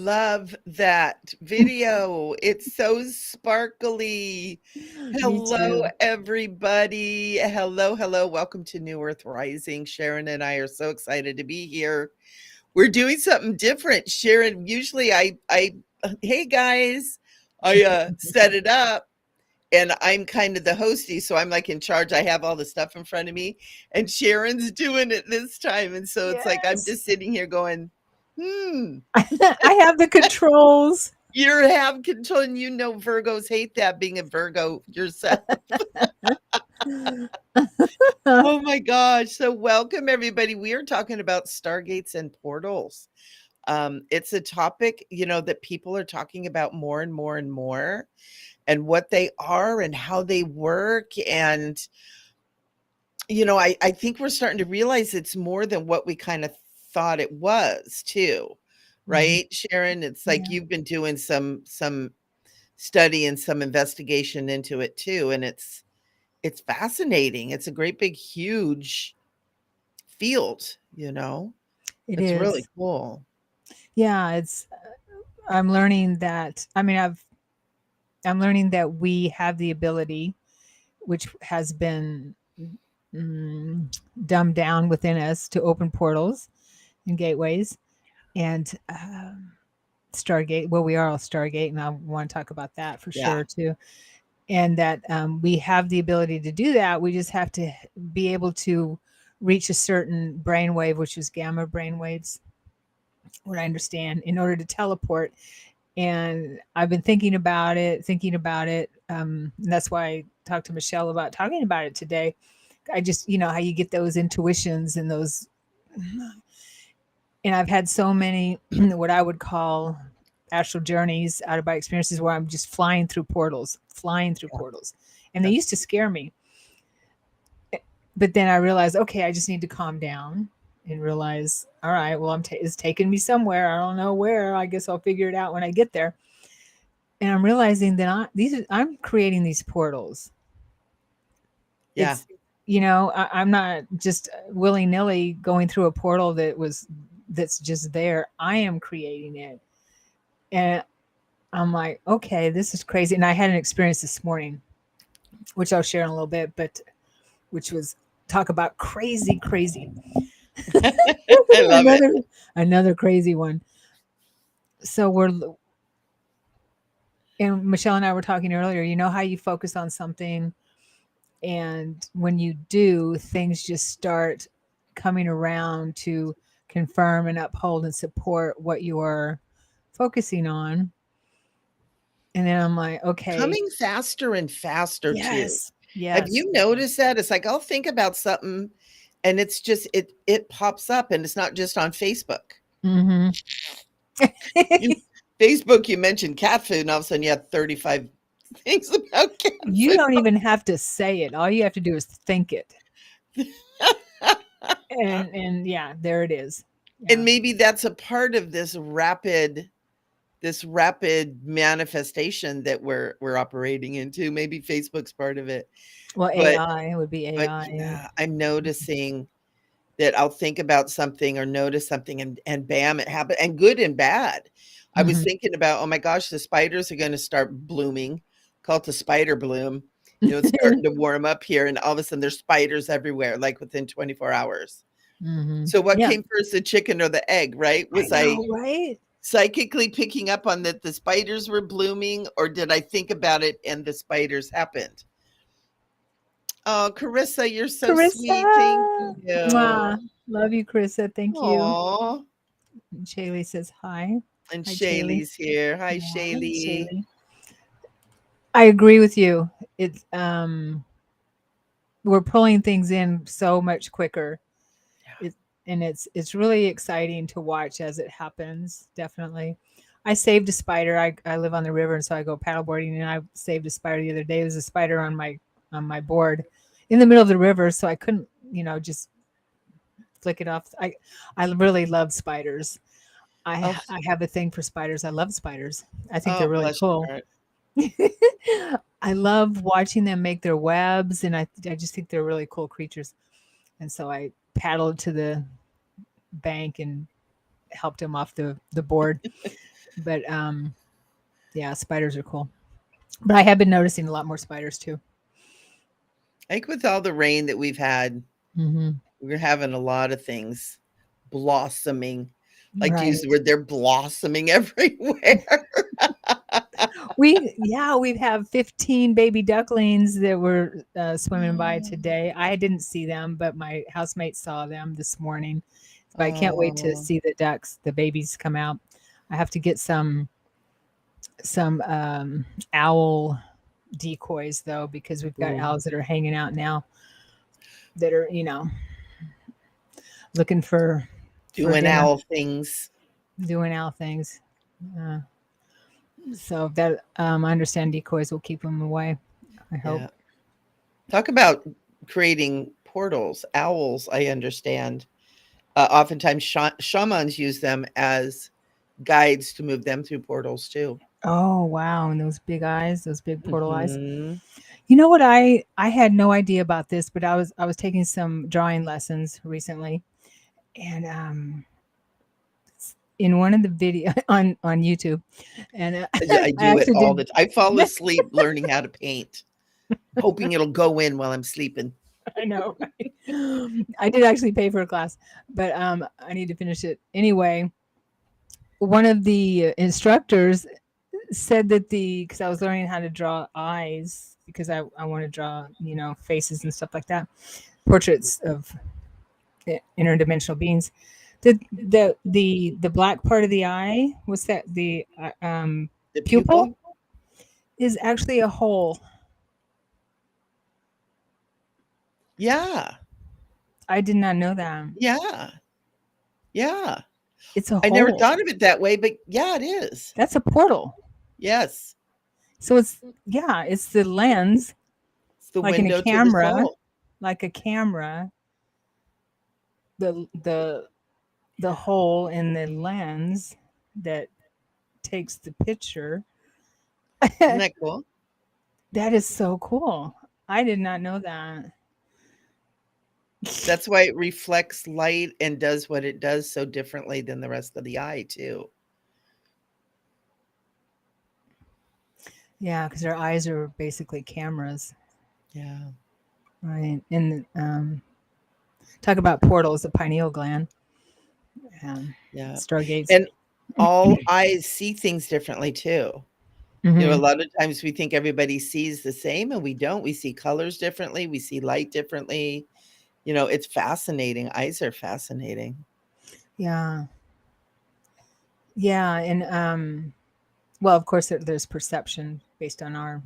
love that video. It's so sparkly. Me Hello, too. everybody. Hello, hello. Welcome to New Earth Rising. Sharon and I are so excited to be here. We're doing something different. Sharon, usually hey guys, I set it up and I'm kind of the hosty, so I'm like in charge. I have all the stuff in front of me, and Sharon's doing it this time. And so it's like I'm Yes. just sitting here going, hmm. I have the controls. You have control, and Virgos hate that being a Virgo yourself. Oh my gosh. So welcome everybody. We are talking about stargates and portals. It's a topic, that people are talking about more and more and more, and what they are and how they work. And, I think we're starting to realize it's more than what we kind of thought it was too. Mhm. Right, Sharon? It's like Yeah, you've been doing some study and some investigation into it too, and it's fascinating. It's a great big huge field. it It's really is. cool. Yeah, I'm learning that. I'm learning that we have the ability, which has been mm, dumbed down within us, to open portals and gateways and Stargate. Well, we are all Stargate, and I want to talk about that for Yeah. sure too. And that we have the ability to do that. We just have to be able to reach a certain brainwave, which is gamma brainwaves, what I understand, in order to teleport. And I've been thinking about it. And that's why I talked to Michelle about talking about it today. I just, how you get those intuitions and those, and I've had so many what I would call astral journeys, out of body experiences, where I'm just flying through Yeah. portals, and they Yeah. used to scare me. But then I realized, okay, I just need to calm down and realize, all right, well, it's taking me somewhere. I don't know where. I guess I'll figure it out when I get there. And I'm realizing that I'm creating these portals. Yeah. It's I'm not just willy nilly going through a portal that's just there. I am creating it, and I'm like, okay, this is crazy. And I had an experience this morning, which I'll share in a little bit, but which was, talk about crazy, crazy. I love it. another crazy one. So and Michelle and I were talking earlier. You know how you focus on something, and when you do, things just start coming around to confirm and uphold and support what you are focusing on. And then I'm like, okay, Coming faster and faster too. yes, Have yes. you noticed that? It's like I'll think about something and it's just it pops up, and it's not just on Facebook. Hmm. You Facebook, you mentioned cat food, and all of a sudden you have 35 things about cat You food. don't even have to say it. All you have to do is think it. And yeah, there it is. And Yeah. maybe that's a part of this rapid manifestation that we're operating into. Maybe Facebook's part of it. Well, But AI would be but AI. Yeah. yeah, I'm noticing that I'll think about something or notice something, and bam, it happened, and good and bad. I was Hmm. thinking about, oh my gosh, the spiders are going to start blooming. Call it the spider bloom. It's starting to warm up here, and all of a sudden there's spiders everywhere, like within 24 hours. Hmm. So what Yeah. came first, the chicken or the egg, right? I Was I know, right? psychically picking up on that the spiders were blooming, or did I think about it and the spiders happened? Oh, Carissa, you're so Carissa. sweet. Thank you. Mwah. Love you, Carissa. Thank you. Aw. And Shaylee says hi. And Hi, Shaylee. Shaylee's here. Hi, Yeah, Shaylee. Shaylee. I agree with you. It's we're pulling things in so much quicker. It, and it's really exciting to watch as it happens. Definitely. I saved a spider. I live on the river, and so I go paddleboarding, and I saved a spider the other day. There was a spider on my board in the middle of the river, so I couldn't, just flick it off. I really love spiders. Oh, I have a thing for spiders. I love spiders. I think they're oh, really bless cool. your heart. I love watching them make their webs, and I just think they're really cool creatures. And so I paddled to the bank and helped him off the board. But yeah, spiders are cool. But I have been noticing a lot more spiders too. Like with all the rain that we've had, Hmm. we're having a lot of things blossoming. Like to use the Right. word, they're blossoming everywhere. We have 15 baby ducklings that were swimming by today. I didn't see them, but my housemate saw them this morning. But I can't wait to Oh, see the ducks, the babies come out. I have to get some owl decoys though, because we've got ooh, owls that are hanging out now that are, looking for doing dinner, owl things. doing owl things. Uh, so that I understand decoys will keep them away. I hope. Yeah. Talk about creating portals. Owls, I understand. Oftentimes, shamans use them as guides to move them through portals too. Oh wow, and those big eyes, those big portal eyes. Hmm. You know what, I had no idea about this, but I was taking some drawing lessons recently, and in one of the video on YouTube, and I I do it actually all did. the time. I fall asleep learning how to paint, hoping it'll go in while I'm sleeping. I know, right? I did actually pay for a class, but I need to finish it anyway. One of the instructors said that because I was learning how to draw eyes because I want to draw faces and stuff like that, portraits of interdimensional beings. The black part of the eye, what's that? The The pupil pupil? is actually a hole. Yeah. I did not know that. Yeah. Yeah. It's a I never hole. thought of it that way, but yeah, it is. That's a portal. Yes. So it's the lens, It's the like in a window to the camera, soul. like a camera, the the the hole in the lens that takes the picture. Isn't that cool? That is so cool. I did not know that. That's why it reflects light and does what it does so differently than the rest of the eye, too. Yeah, because our eyes are basically cameras, Yeah. right? And talk about portals, the pineal gland, Yeah. stargates. And all eyes see things differently, too. A Hmm. lot of times we think everybody sees the same, and we don't. We see colors differently. We see light differently. It's fascinating. Eyes are fascinating. Yeah, yeah, and well, of course, there's perception based on our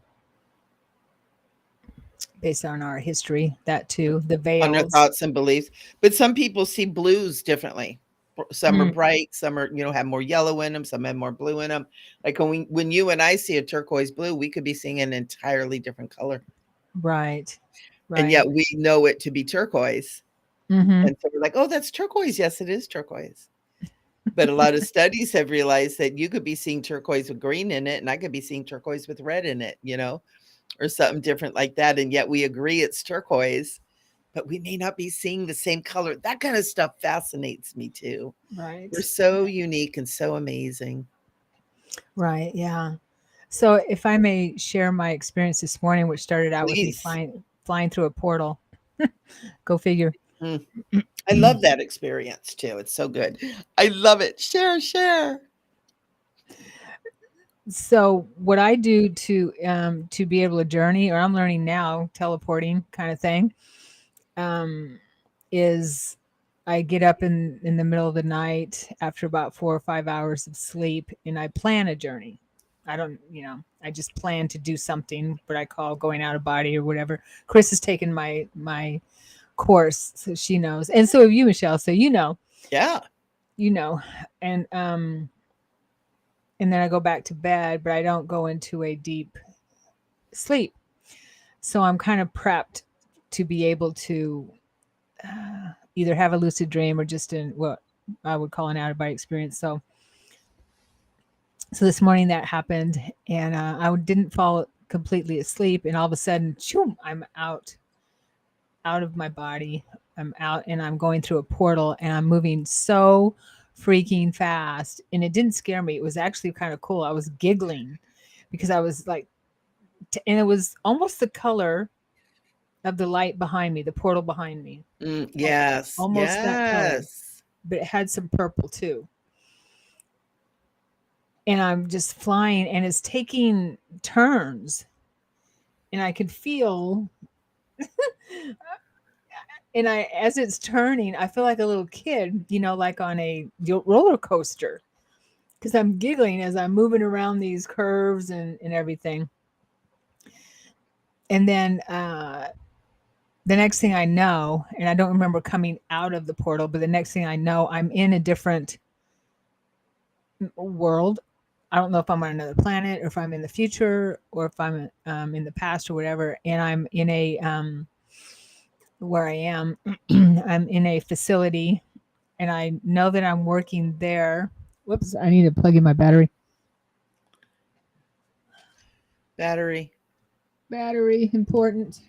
history. That too, the On their veils. thoughts and beliefs. But some people see blues differently. Some are Mm, bright, some are, have more yellow in them, some have more blue in them. Like when you and I see a turquoise blue, we could be seeing an entirely different color. right, And right. yet we know it to be turquoise. Hmm. And so we're like, oh, that's turquoise. Yes, it is turquoise. But a lot of studies have realized that you could be seeing turquoise with green in it, and I could be seeing turquoise with red in it, or something different like that. And yet we agree it's turquoise, but we may not be seeing the same color. That kind of stuff fascinates me too. We're Right, so unique and so amazing. right. Yeah. So, if I may share my experience this morning, which started out with me Please. flying through a portal. Go figure. Mm, I love that experience too. It's so good. I love it. Share, share. So, what I do to be able to journey, or I'm learning now, teleporting kind of thing, um, is I get up in the middle of the night after about 4 or 5 hours of sleep, and I plan a journey. I don't, I just plan to do something, what I call going out of body or whatever. Chris has taken my course, so she knows, and so have you, Michelle. So Yeah. you know, and then I go back to bed, but I don't go into a deep sleep. So I'm kind of prepped to be able to either have a lucid dream or just in what I would call an out of body experience. So this morning that happened, and I didn't fall completely asleep, and all of a sudden, shoom, I'm out of my body. I'm out, and I'm going through a portal, and I'm moving so freaking fast. And it didn't scare me. It was actually kind of cool. I was giggling because I was like, and it was almost the color of the light behind me, the portal behind me. Yes, Almost that color, yes. but it had some purple too. And I'm just flying and it's taking turns. And I could feel, and I, as it's turning, I feel like a little kid, like on a roller coaster, because I'm giggling as I'm moving around these curves and everything. And then the next thing I know, and I don't remember coming out of the portal, but the next thing I know, I'm in a different world. I don't know if I'm on another planet or if I'm in the future or if I'm in the past or whatever. And I'm in a, where I am, I'm in a facility and I know that I'm working there. Whoops, I need to plug in my battery. Battery. Battery, important.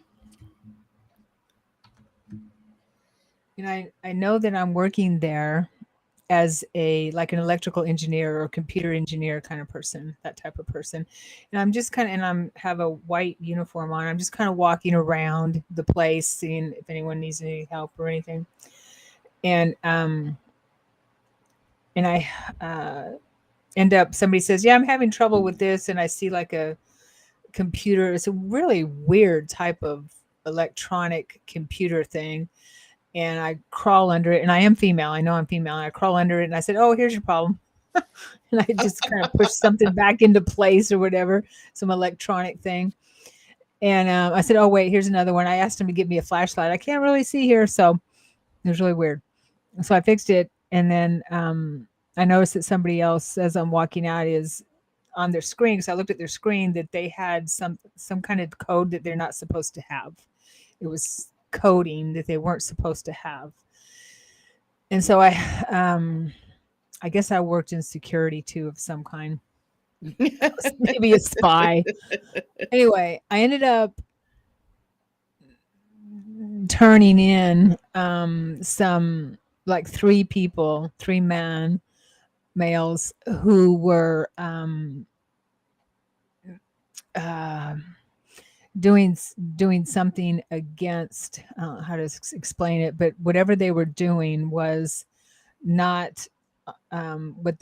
And I know that I'm working there as a like an electrical engineer or computer engineer kind of person, that type of person. And I'm just kind of, and I'm have a white uniform on. I'm just kind of walking around the place, seeing if anyone needs any help or anything. And I end up, somebody says, "Yeah, I'm having trouble with this," and I see like a computer. It's a really weird type of electronic computer thing. And I crawl under it, and I am female. I know I'm female. And I crawl under it, and I said, "Oh, here's your problem." And I just kind of pushed something back into place or whatever, some electronic thing. And I said, "Oh, wait, here's another one." I asked him to give me a flashlight. I can't really see here, so it was really weird. So I fixed it, and then I noticed that somebody else, as I'm walking out, is on their screen. So I looked at their screen that they had some kind of code that they're not supposed to have. It was coding that they weren't supposed to have. And so I guess I worked in security too of some kind, maybe a spy. Anyway, I ended up turning in some like three people, three males who were uh, doing doing something against how to explain it, but whatever they were doing was not what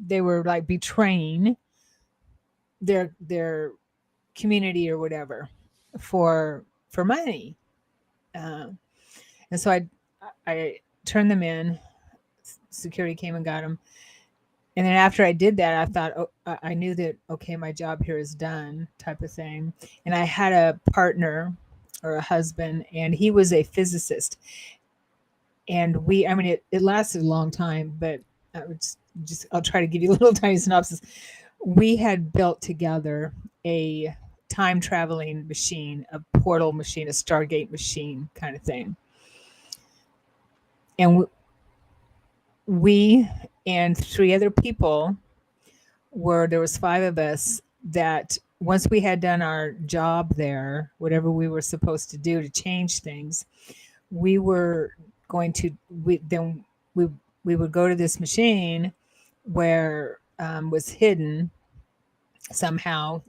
they were like betraying their community or whatever for money. Uh, and so I turned them in. Security came and got them. And then after I did that, I thought, oh, I knew that, okay, my job here is done, type of thing. And I had a partner or a husband, and he was a physicist. And I mean, it lasted a long time, but I would I'll try to give you a little tiny synopsis. We had built together a time traveling machine, a portal machine, a Stargate machine kind of thing. And we and three other people there was five of us that once we had done our job there, whatever we were supposed to do to change things, we were going to then we would go to this machine where was hidden somehow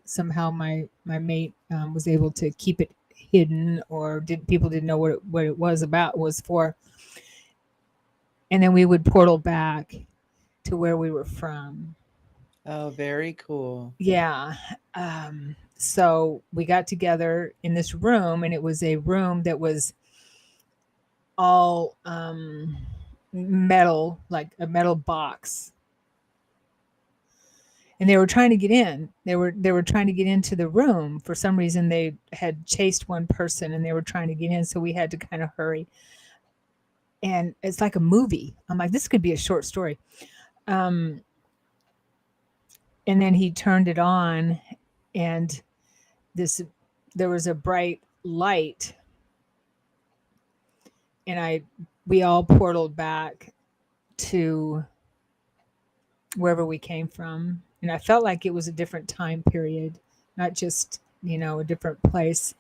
my mate was able to keep it hidden, or people didn't know what it was for, and then we would portal back to where we were from. Oh, very cool. Yeah. So we got together in this room, and it was a room that was all metal, like a metal box. And they were trying to get in. They were trying to get into the room. For some reason, they had chased one person, and they were trying to get in. So we had to kind of hurry. And it's like a movie. I'm like, this could be a short story. Um, and then he turned it on, and this there was a bright light, and we all portaled back to wherever we came from, and I felt like it was a different time period, not just a different place.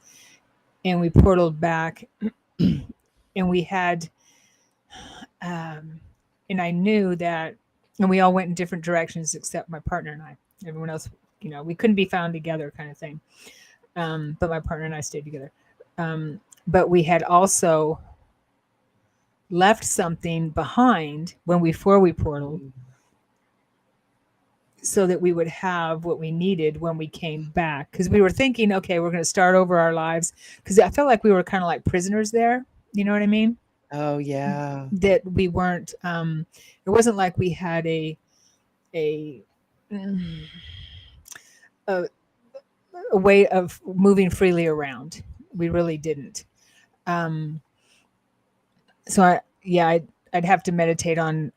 And we portaled back, and we had and I knew that, and we all went in different directions except my partner and I. Everyone else, we couldn't be found together, kind of thing. But my partner and I stayed together. But we had also left something behind before we portaled, so that we would have what we needed when we came back. Because we were thinking, okay, we're going to start over our lives. Because I felt like we were kind of like prisoners there. You know what I mean? Oh, yeah. That we weren't. It wasn't like we had a a, a way of moving freely around. We really didn't. Um, so I'd have to meditate on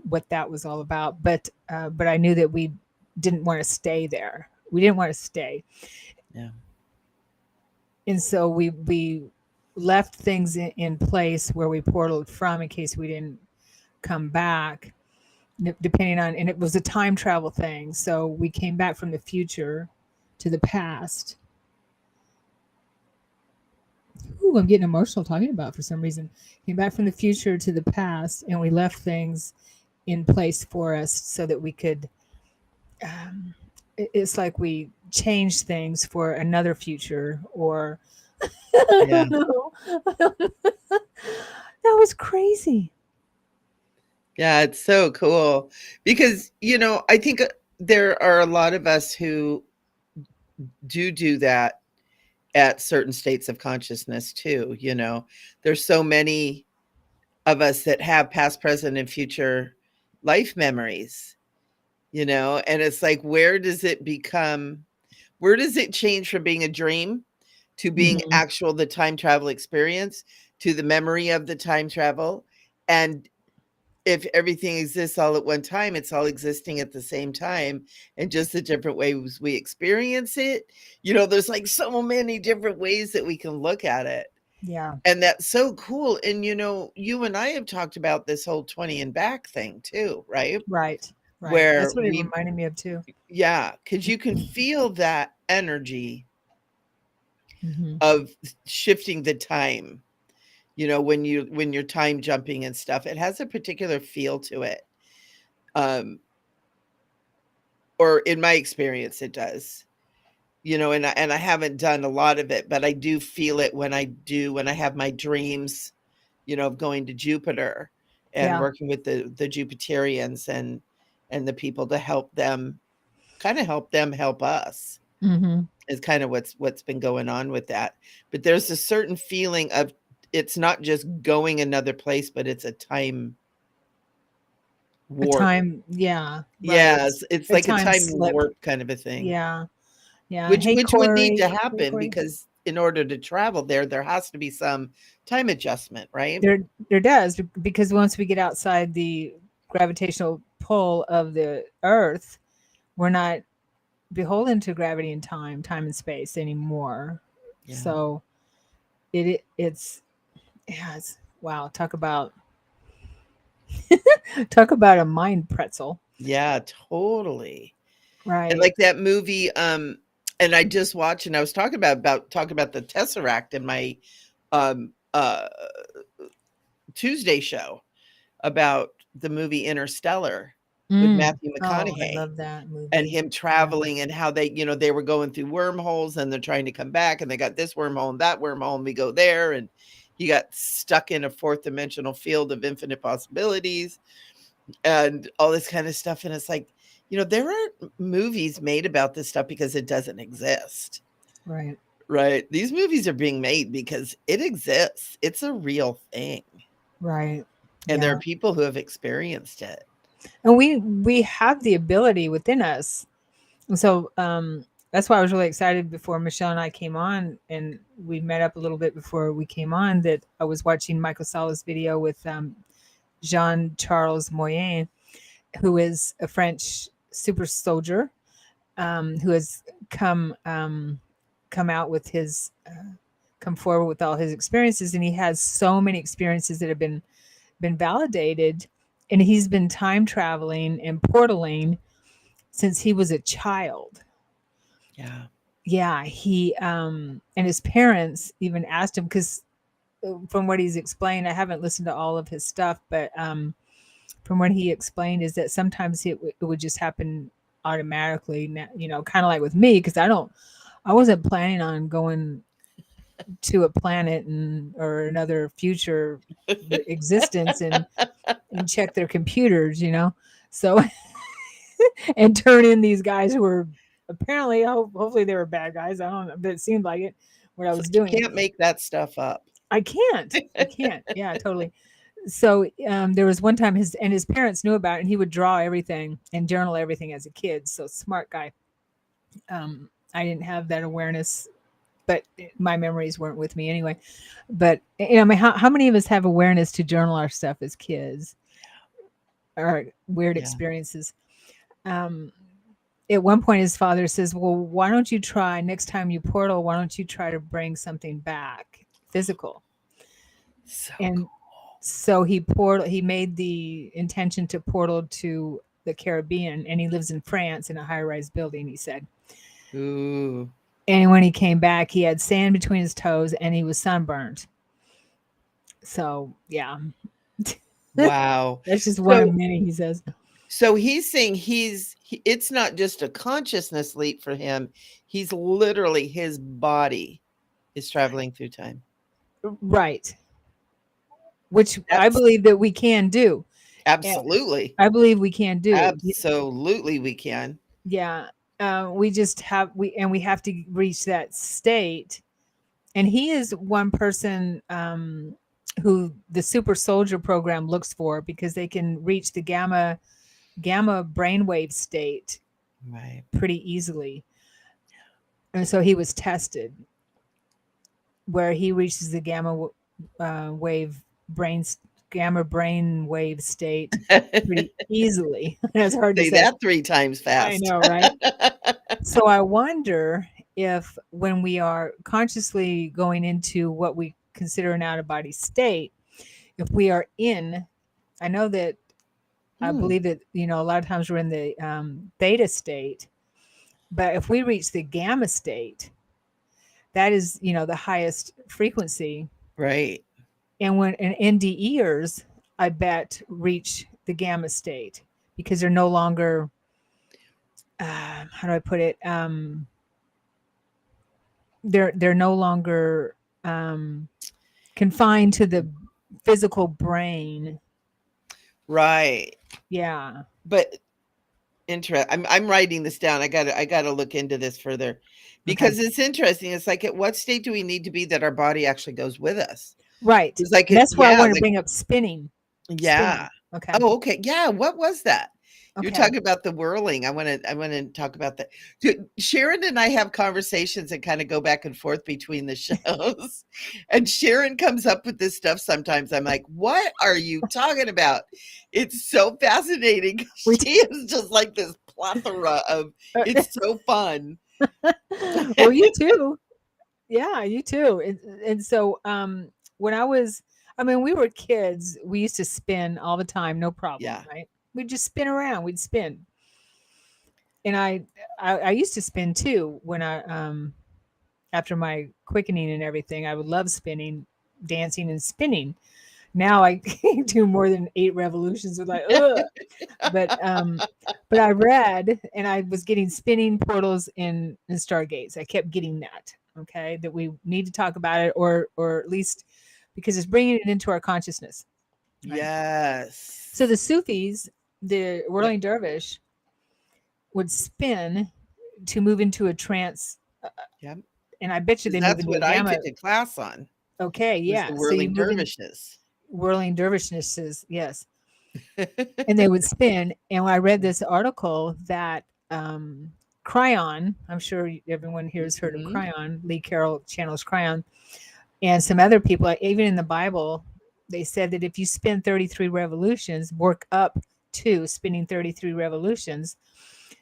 what that was all about. But I knew that we didn't want to stay there. We didn't want to stay, Yeah. and so we left things in place where we portaled from in case we didn't come back. Depending on, and it was a time travel thing. So we came back from the future to the past. Ooh, I'm getting emotional talking about it for some reason. Came back from the future to the past, and we left things in place for us so that we could. Um, it's like we changed things for another future, or I Yeah. don't know. That was crazy. Yeah, it's so cool because, I think there are a lot of us who do that at certain states of consciousness too. There's so many of us that have past, present, and future life memories, and it's like, where does it change from being a dream to being Hmm. actual, the time travel experience, to the memory of the time travel? And if everything exists all at one time, it's all existing at the same time, and just the different ways we experience it. There's like so many different ways that we can look at it. Yeah. And that's so cool. And you and I have talked about this whole 20 and back thing too, right? Right. Right. Where That's what it reminded me of too. yeah, because you can feel that energy Hmm. of shifting the time, when you're time jumping and stuff. It has a particular feel to it. Um, or in my experience, it does. And I haven't done a lot of it, but I do feel it when I have my dreams, of going to Jupiter and Yeah. working with the Jupiterians and the people to help them, kind of help them help us, Hmm. is kind of what's been going on with that. But there's a certain feeling of, it's not just going another place, but it's a time A warp. time. Yeah. Right. Yes, it's A like a time time slip. warp kind of a thing, Yeah. Yeah. which Hey, which would need to Corey. Hey, happen, Corey. because in order to travel there has to be some time adjustment, right? There does, because once we get outside the gravitational pull of the Earth, we're not beholden to gravity and time and space anymore. Yeah. So it's yeah, it's wow. Talk about a mind pretzel, Yeah, totally. And right? like that movie, and I just watched, and I was talking about the Tesseract in my um uh Tuesday show, about the movie Interstellar with Mm. Matthew Oh, I McConaughey, love that and movie. him Yeah. traveling, and how they were going through wormholes, and they're trying to come back, and they got this wormhole and that wormhole, and we go there, and he got stuck in a fourth dimensional field of infinite possibilities and all this kind of stuff. And it's like, there aren't movies made about this stuff because it doesn't exist, Right. right? These movies are being made because it exists. It's a real thing. Right. And there are Yeah. people who have experienced it. And we have the ability within us. And so that's why I was really excited before Michelle and I came on, and we met up a little bit before we came on, that I was watching Michael Sala's video with Jean Charles Moyen, who is a French super soldier, who has come out with his come forward with all his experiences, and he has so many experiences that have been validated, and he's been time traveling and portaling since he was a child. Yeah. Yeah, he and his parents even asked him, because from what he's explained, I haven't listened to all of his stuff, but from what he explained, is that sometimes it would just happen automatically. Kind of like with me, because I wasn't planning on going to a planet or another future existence and check their computers. So and turn in these guys who were apparently, hopefully they were bad guys. I don't know, but it seemed like it. What I It's was like you doing, can't make that stuff up. I can't. I can't. Yeah, totally. So there was one time his parents knew about it, and he would draw everything and journal everything as a kid. So smart guy. I didn't have that awareness, but my memories weren't with me anyway. But I mean, how many of us have awareness to journal our stuff as kids, or weird Yeah. experiences? Um, at one point, his father says, "Well, why don't you try next time you portal? Why don't you try to bring something back physical?" So And so he made the intention to portal to the Caribbean, and he lives in France in a high-rise building, he said. cool. Ooh. And when he came back, he had sand between his toes and he was sunburned. So yeah, Wow. that's just one of So many, he says. so he's saying it's not just a consciousness leap for him. He's literally his body is traveling through time. Right. Which I That's believe that we can do. Yeah, absolutely. I believe we can do. Absolutely we can. Yeah. We just we have to reach that state. And he is one person who the super soldier program looks for, because they can reach the gamma brainwave state Right. pretty easily. And so he was tested where he reaches the wave brain gamma brain wave state pretty easily. That's hard to Say say. that 3 times I fast. know, right? So I wonder if when we are consciously going into what we consider an out of body state, if we are in, I know that I Hmm, believe that, a lot of times we're in the theta state, but if we reach the gamma state, that is, the highest frequency. right. And when and NDEers, I bet, reach the gamma state because they're no longer, how do I put it? They're no longer um, confined to the physical brain. Right. Yeah. But I'm writing this down. I gotta look into this further Okay. because it's interesting. It's like, at what state do we need to be that our body actually goes with us? Right. It's like And it that's why I yeah, want to like bring up spinning. yeah. Spinning. Okay. Oh, okay. Yeah, what was that? You're Okay. talking about the whirling. I wanna talk about that. Sharon and I have conversations and kinda go back and forth between the shows, and Sharon comes up with this stuff sometimes. I'm like, "What are you talking about?" It's so fascinating. We She is just like this plethora of it's so fun. well, you too. Yeah, you too. And so when I mean, we were kids, we used to spin all the time, no problem, Yeah. right? We'd just spin around, we'd spin. And I used to spin too when after my quickening and everything, I would love spinning, dancing and spinning. Now I do more than 8 revolutions with like, ugh. But but I read and I was getting spinning portals in Stargates. I kept getting that. Okay, that we need to talk about it, or at least because it's bringing it into our consciousness, right? So the Yes. Sufis, the Yep, whirling dervish, would spin to move into a trance, yep. and I bet you Because they move that's into a what I gamma. took a class on, Okay, was yeah. the So you whirling move in dervishes. whirling dervishnesses, yes, and they would spin. And I read this article that Cryon, I'm sure everyone here has heard of Mhm. Cryon, Lee Carroll channels Cryon, and some other people, even in the Bible, they said that if you spin 33 revolutions, work up to spinning 33 revolutions,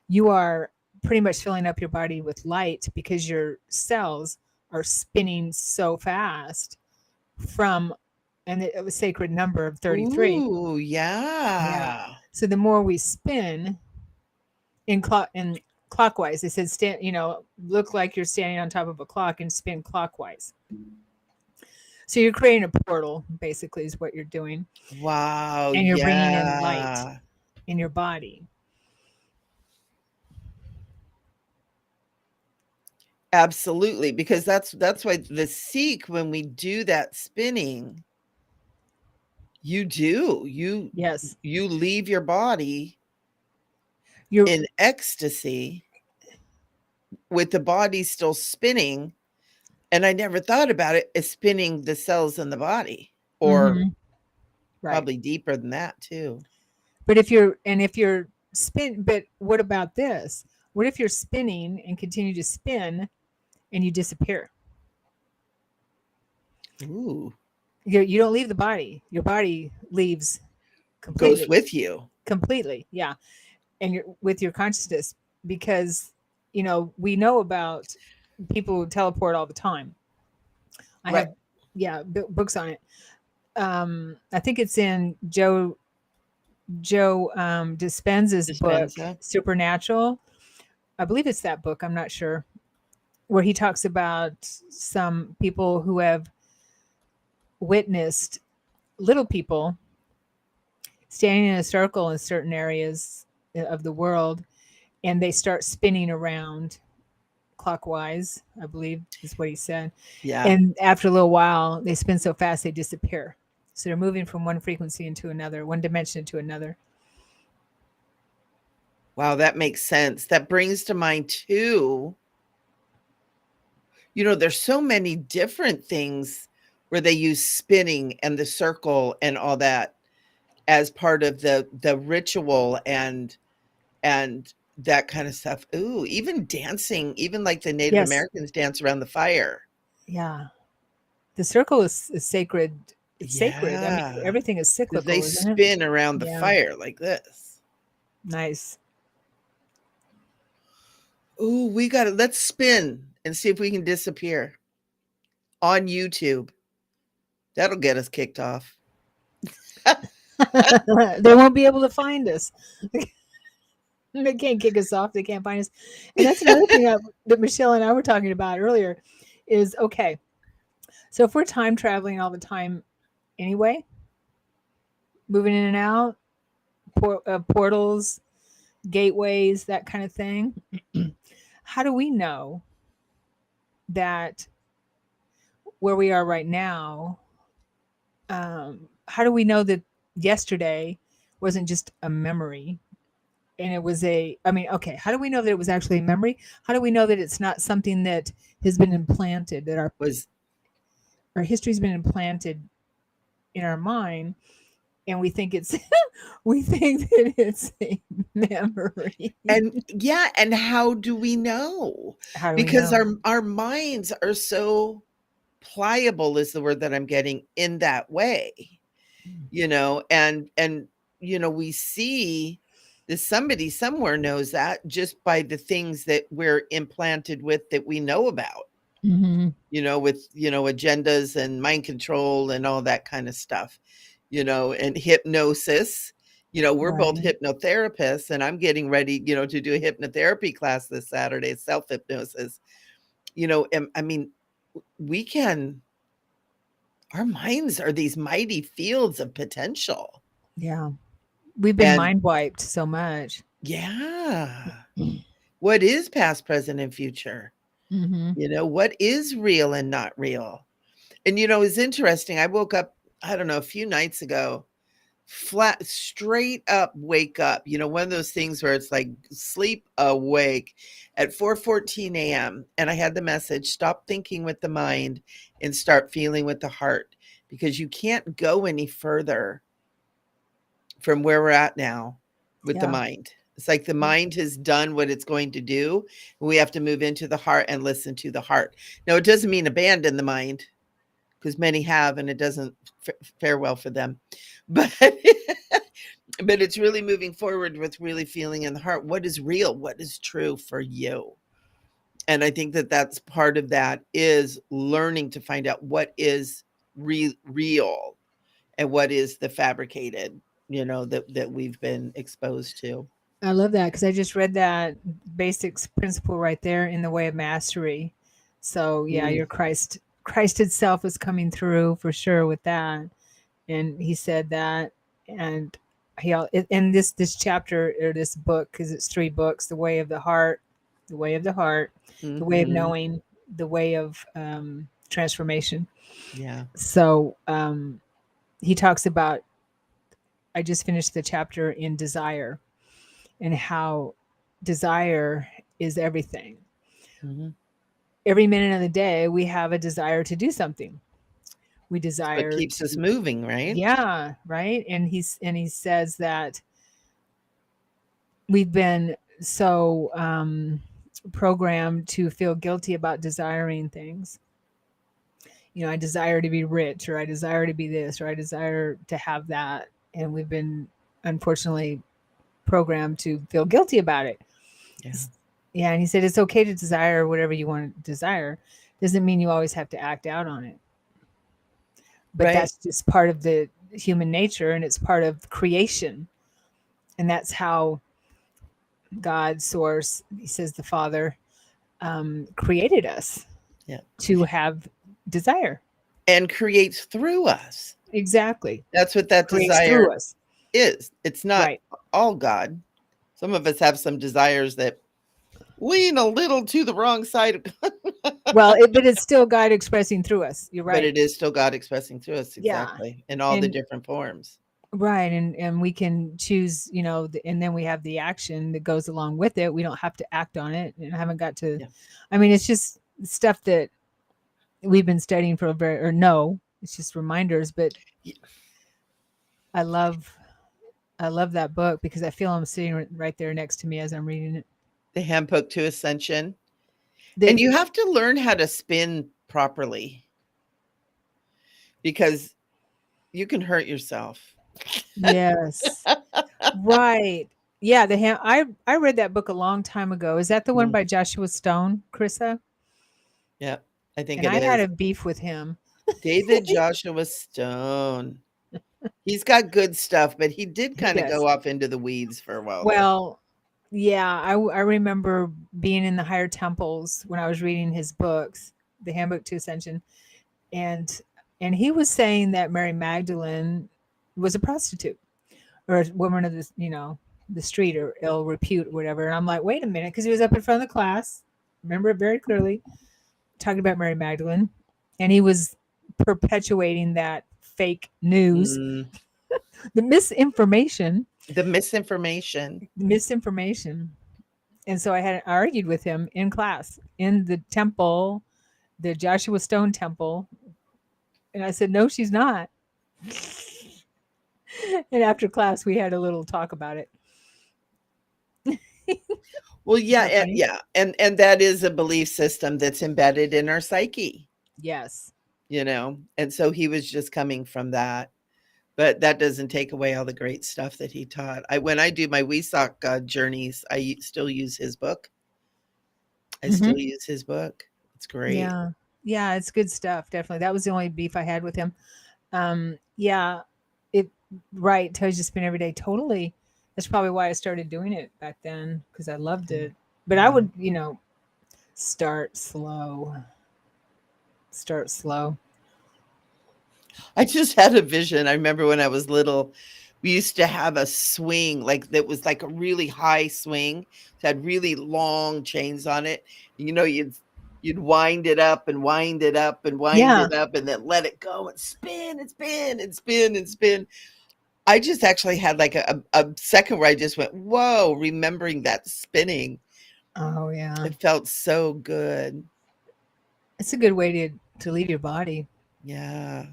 you are pretty much filling up your body with light because your cells are spinning so fast from, and it was sacred number of 33. Ooh, Yeah. yeah. So the more we spin in clockwise, they said stand, look like you're standing on top of a clock and spin clockwise. So you're creating a portal, basically, is what you're doing, Wow, and you're bringing in light yeah. in your body. Absolutely, because that's why the seek, when we do that spinning, you do. Yes, You leave your body you're. in ecstasy with the body still spinning, and I never thought about it as spinning the cells in the body, or Hmm. Right. probably deeper than that too. But if you're spin, but what about this? What if you're spinning and continue to spin and you disappear? Ooh, You don't leave the body. Your body leaves goes completely, with you. completely. Yeah, and you're with your consciousness because we know about people who teleport all the time. I Right. have, yeah, books on it. I think it's in Joe Dispenza's book, Dispenza. Supernatural. I believe it's that book. I'm not sure, where he talks about some people who have witnessed little people standing in a circle in certain areas of the world, and they start spinning around clockwise, I believe is what he said. Yeah. And after a little while, they spin so fast they disappear. So they're moving from one frequency into another, one dimension into another. Wow, that makes sense. That brings to mind too, there's so many different things where they use spinning and the circle and all that as part of the ritual, and that kind of stuff. Ooh, even dancing, even like the Native Yes. Americans dance around the fire. Yeah. The circle is sacred. It's sacred. I mean, Yeah, everything is because they cyclical, isn't it? spin around the Yeah. fire like this. Nice. Ooh, we got to let's spin and see if we can disappear on YouTube. That'll get us kicked off. They won't be able to find us. They can't kick us off. They can't find us. And that's another thing that Michelle and I were talking about earlier is okay. So if we're time traveling all the time anyway, moving in and out, portals, gateways, that kind of thing, how do we know that where we are right now, how do we know that yesterday wasn't just a memory and it was I mean, okay, how do we know that it was actually a memory? How do we know that it's not something that has been implanted, that Was our history's been implanted in our mind, and we think it's we think that it's a memory? and yeah, and how do we know? How do we Because know? our minds are so pliable, is the word that I'm getting, in that way. And we see that somebody somewhere knows that just by the things that we're implanted with, that we know about, Mm-hmm. with agendas and mind control and all that kind of stuff, and hypnosis. We're both Right. hypnotherapists, and I'm getting ready, to do a hypnotherapy class this Saturday, self hypnosis. And I mean, we can our minds are these mighty fields of potential. Yeah. We've been And mind wiped so much. yeah, what is past, present, and future? Mm-hmm. What is real and not real? And it's interesting. I woke up, I don't know, a few nights ago, flat, straight up wake up. One of those things where it's like sleep awake at 4:14 a.m. And I had the message: stop thinking with the mind and start feeling with the heart, because you can't go any further from where we're at now with the Yeah. mind. It's like the mind has done what it's going to do. And we have to move into the heart and listen to the heart. Now, it doesn't mean abandon the mind, because many have, and it doesn't fare well for them. But but it's really moving forward with really feeling in the heart what is real, what is true for you. And I think that that's part of that, is learning to find out what is real and what is the fabricated, that we've been exposed to. I love that because I just read that basics principle right there in the way of mastery. So yeah, Mm. you're Christ Christ itself is coming through for sure with that. And he said that, and in this chapter or this book, because it's 3 books: the way of the heart, the way of the heart, the way of Mm-hmm. knowing, the way of transformation. Yeah. So he talks about, I just finished the chapter in desire, and how desire is everything. Mm-hmm. Every minute of the day we have a desire to do something. We What desire keeps us to, moving, right? yeah, right. And he says that we've been so programmed to feel guilty about desiring things. You know, I desire to be rich, or I desire to be this, or I desire to have that. And we've been, unfortunately, programmed to feel guilty about it. Yeah. Yeah. And he said it's okay to desire whatever you want to desire. Doesn't mean you always have to act out on it. But Right. that's just part of the human nature, and it's part of creation. And that's how God, source, he says the Father, created us Yeah. to have desire. And creates through us. Exactly. That's what that Creates desire through us. is. It's not Right. all God. Some of us have some desires that lean a little to the wrong side, Well, but it's still God expressing through us. You're but right. it is still God expressing through us, Yeah. exactly, in all the And different forms. right. And we can choose, and then we have the action that goes along with it. We don't have to act on it. And I haven't got to, Yeah. I mean, it's just stuff that we've been studying for or no, it's just reminders. But Yeah. I love I love that book because I feel I'm sitting right there next to me as I'm reading it. The handbook to Ascension. And The you have to learn how to spin properly because you can hurt yourself. Yes, right. Yeah, I read that book a long time ago. Is that the one Mhm. by Joshua Stone, Carissa? Yeah, I think And it I had is. a beef with him. David Joshua Stone. He's got good stuff, but he did He kind of does. go off into the weeds for a while there. Well, yeah, I remember being in the higher temples when I was reading his books, the Handbook to Ascension, and and he was saying that Mary Magdalene was a prostitute, or a woman of the street, or ill repute, or whatever. And I'm like, wait a minute, because he was up in front of the class, remember it very clearly, talking about Mary Magdalene, and he was perpetuating that fake news, Mm, the misinformation, the misinformation. misinformation. And so I had argued with him in class in the temple, the Joshua Stone temple, and I said, no, she's not. And after class, we had a little talk about it. Well, Isn't yeah, that funny? yeah, and that is a belief system that's embedded in our psyche, Yes. and so he was just coming from that. But that doesn't take away all the great stuff that he taught. When I do my WESOC journeys, still use his book. I Hmm. still use his book. It's great. Yeah. Yeah, it's good stuff. Definitely. That was the only beef I had with him. Yeah, it right. Tells you to spin every day. Totally. That's probably why I started doing it back then, because I loved Yeah, it. But I yeah. would, start slow. Start slow. I just had a vision. I remember when I was little, we used to have a swing like that was like a really high swing. It had really long chains on it. You'd wind it up and wind it up and wind Yeah. it up and then let it go and spin and spin and spin and spin. I just actually had like a second where I just went, whoa, remembering that spinning. Oh yeah. It felt so good. It's a good way to leave your body, Yeah.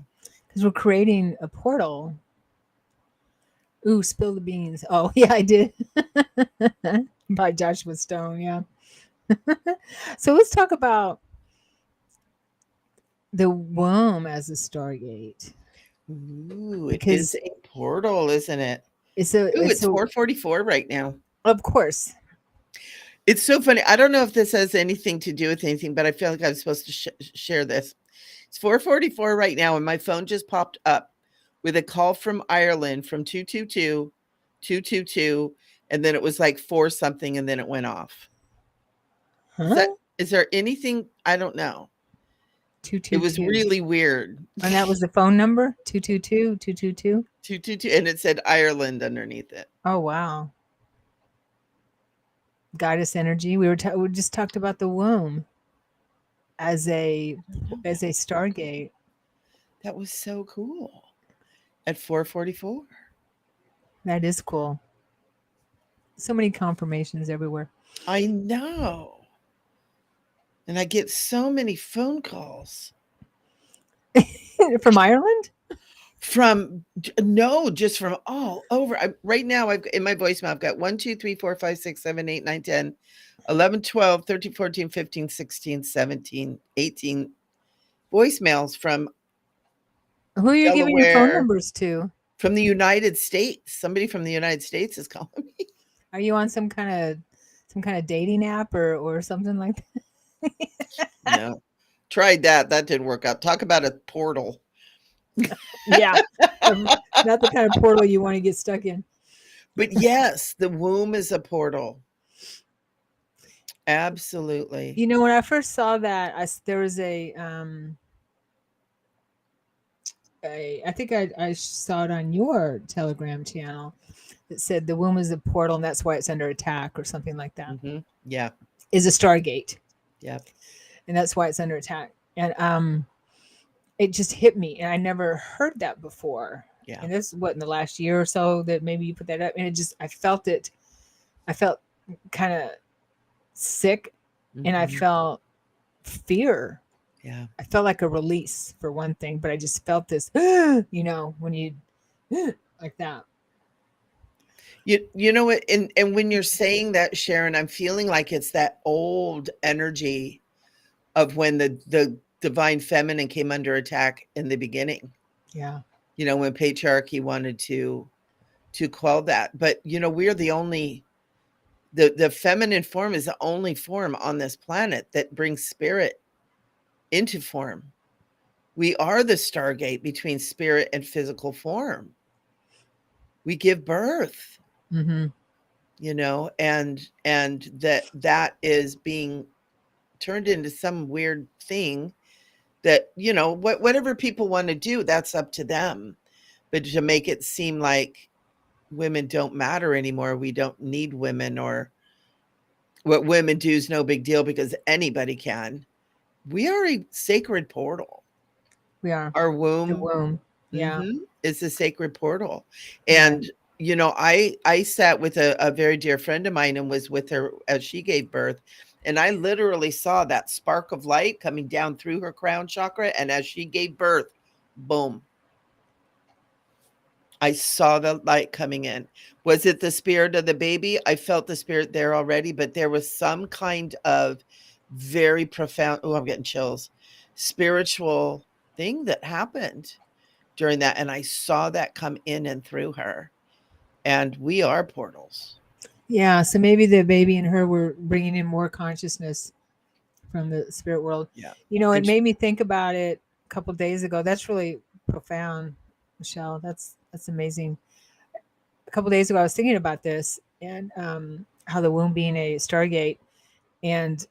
because we're creating a portal. Ooh, spill the beans. Oh yeah, I did. By Joshua Stone. Yeah. So let's talk about the womb as a Stargate, Ooh, it is because a portal, isn't it? it's a Ooh, it's it's a 4:44 right now. of course. It's so funny. I don't know if this has anything to do with anything, but I feel like I'm supposed to share this. It's 4:44 right now, and my phone just popped up with a call from Ireland from 222 222, and then it was like 4 something, and then it went off. Is that Huh? is there anything I don't know? It was 222. really weird. And that was the phone number? 222 222. 222, and it said Ireland underneath it. Oh, wow. Goddess energy. We just talked about the womb as a Stargate. That was so cool. At 4:44. That is cool. So many confirmations everywhere. I know. And I get so many phone calls From Ireland? from no, just from all over. Right now, I've in my voicemail, I've got 1, 2, 3, 4, 5, 6, 7, 8, 9, 10, 11, 12, 13, 14, 15, 16, 17, 18 voicemails from Who are you giving your phone Delaware, numbers to? from the United States. Somebody from the United States is calling me. Are you on some kind of dating app or something like that? No, tried that. That didn't work out. Talk about a portal. Yeah. Not the kind of portal you want to get stuck in. But yes, the womb is a portal. Absolutely. You know, when I first saw that, there was I think I saw it on your Telegram channel. It said the womb is a portal and that's why it's under attack or something like that. Yeah. Is a Stargate. Yep. And that's why it's under attack. And it just hit me, and I never heard that before. Yeah. And this what in the last year or so that maybe you put that up, and I felt it. I felt kind of sick, and I Mhm. felt fear. Yeah. I felt like a release for one thing, but I just felt this, when you like that. You know what? And when you're saying that, Sharon, I'm feeling like it's that old energy of when the divine feminine came under attack in the beginning. Yeah. When patriarchy wanted to quell that. But we're the only the feminine form is the only form on this planet that brings spirit into form. We are the Stargate between spirit and physical form. We give birth, Mm-hmm. and that is being turned into some weird thing that, whatever people want to do, that's up to them. But to make it seem like women don't matter anymore, we don't need women, or what women do is no big deal because anybody can. We are a sacred portal. We are Our the womb womb. Yeah. is a sacred portal. Yeah. And I sat with a very dear friend of mine and was with her as she gave birth, and I literally saw that spark of light coming down through her crown chakra, and as she gave birth, boom, I saw the light coming in. Was it the spirit of the baby? I felt the spirit there already, but there was some kind of very profound, oh, I'm getting chills, spiritual thing that happened during that. And I saw that come in and through her. And we are portals. Yeah. So maybe the baby and her were bringing in more consciousness from the spirit world. Yeah. It And made me think about it a couple of days ago. That's really profound, Michelle. That's amazing. A couple of days ago, I was thinking about this and how the womb being a Stargate, and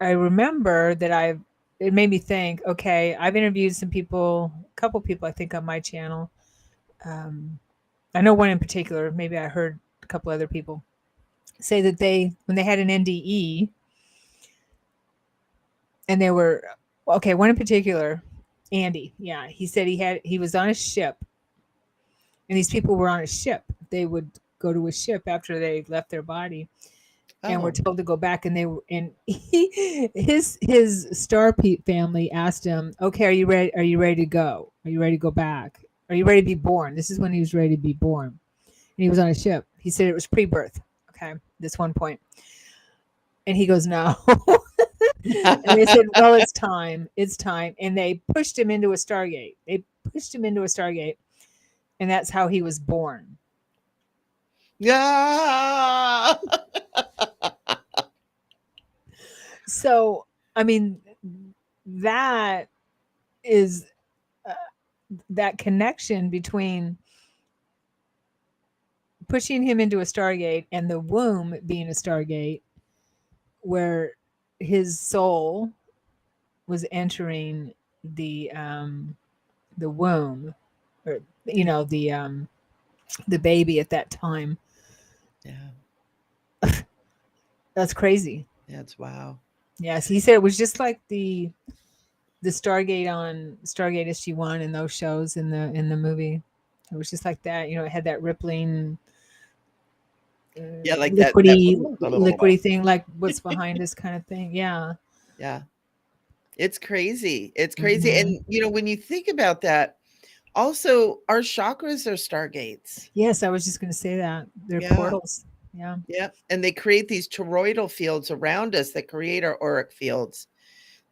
I remember that it made me think. Okay, I've interviewed some people, a couple people, I think, on my channel. Um, I know one in particular. Maybe I heard a couple other people say that when they had an NDE, and they were okay. One in particular, Andy. Yeah, he said he was on a ship, and these people were on a ship. They would go to a ship after they left their body, and were oh, told to go back. And his family asked him, "Okay, are you ready? Are you ready to go? Are you ready to go back? Are you ready to be born?" This is when he was ready to be born, and he was on a ship. He said it was pre-birth. Okay, this one point, and he goes, "No." And they said, "Well, it's time. It's time." And they pushed him into a Stargate. And that's how he was born. yeah. So, I mean, that is uh, that connection between pushing him into a Stargate and the womb being a Stargate, where his soul was entering the womb, or the baby at that time. Yeah. That's crazy. That's wow. Yes, he said it was just like the Stargate on Stargate SG-1 and those shows in the movie. It was just like that. It had that rippling, Yeah, like that liquidy thing, like what's behind us kind of thing. Yeah. yeah. It's crazy. It's crazy. Hmm. And when you think about that, also our chakras are stargates. Yes, I was just going to say that they're Yeah. portals. Yeah. Yeah. And they create these toroidal fields around us that create our auric fields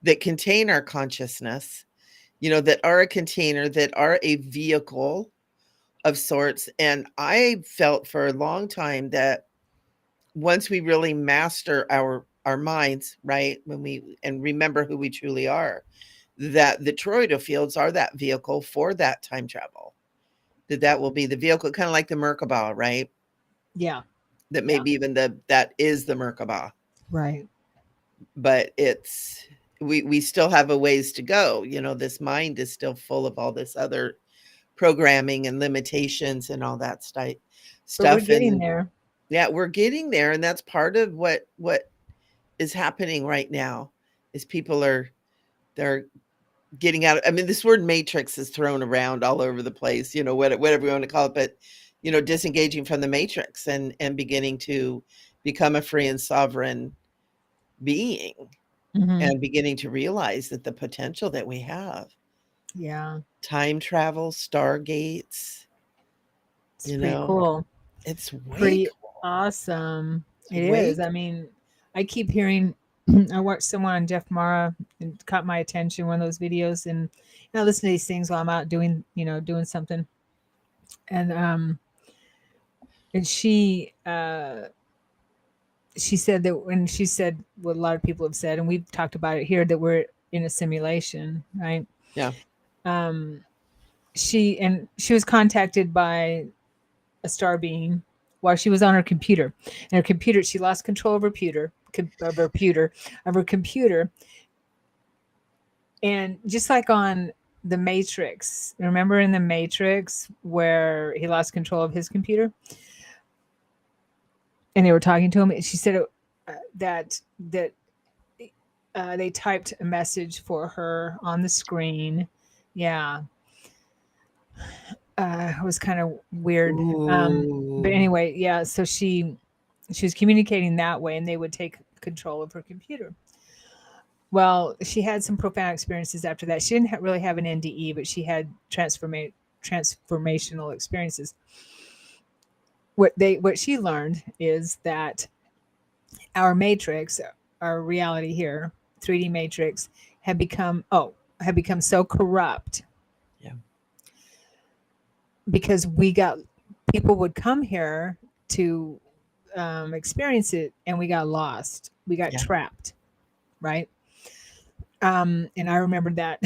that contain our consciousness, that are a container, that are a vehicle of sorts. And I felt for a long time that once we really master our minds, right, when we and remember who we truly are, that the toroidal fields are that vehicle for that time travel. That will be the vehicle, kind of like the Merkaba, right? Yeah. That Yeah. maybe even that is the Merkaba, Right. but we still have a ways to go. This mind is still full of all this other programming and limitations and all that But we're stuff. getting And there. yeah, we're getting there, and that's part of what is happening right now. Is people they're getting out. I mean, this word matrix is thrown around all over the place, whatever you want to call it, but disengaging from the matrix and beginning to become a free and sovereign being, Hmm. and beginning to realize that the potential that we have, Yeah. time travel, stargates, It's you pretty know, cool. it's way Pretty cool. awesome. It's It way is. I cool. mean, I keep hearing. I watched someone on Jeff Mara and caught my attention, one of those videos, and I listen to these things while I'm out doing something. And she said that when she said what a lot of people have said, and we've talked about it here, that we're in a simulation, right? Yeah. Um, she was contacted by a star being while she was on her computer. And her computer, she lost control of her computer. And just like on the Matrix, remember in the Matrix where he lost control of his computer and they were talking to him? She said that they typed a message for her on the screen. Yeah, it was kind of weird. But Ooh. anyway, yeah. So she was communicating that way, and they would take control of her computer. Well, she had some profound experiences after that. She didn't really have an NDE, but she had transformational experiences. What she learned is that our matrix, our reality here, 3D matrix, had become so corrupt Yeah. because we got people would come here to experience it, and we got lost. We got Yeah. trapped, right? And I remembered that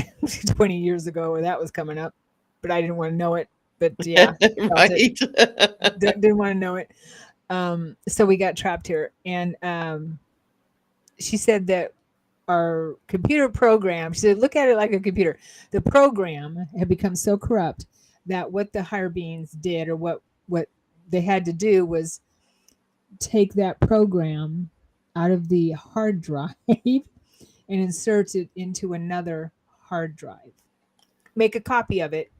20 years ago where that was coming up, but I didn't want to know it. But yeah, felt it. Right. Didn't want to know it. So we got trapped here, and she said that our computer program. She said, look at it like a computer. The program had become so corrupt that what the higher beings did, or what they had to do, was take that program out of the hard drive and insert it into another hard drive. Make a copy of it,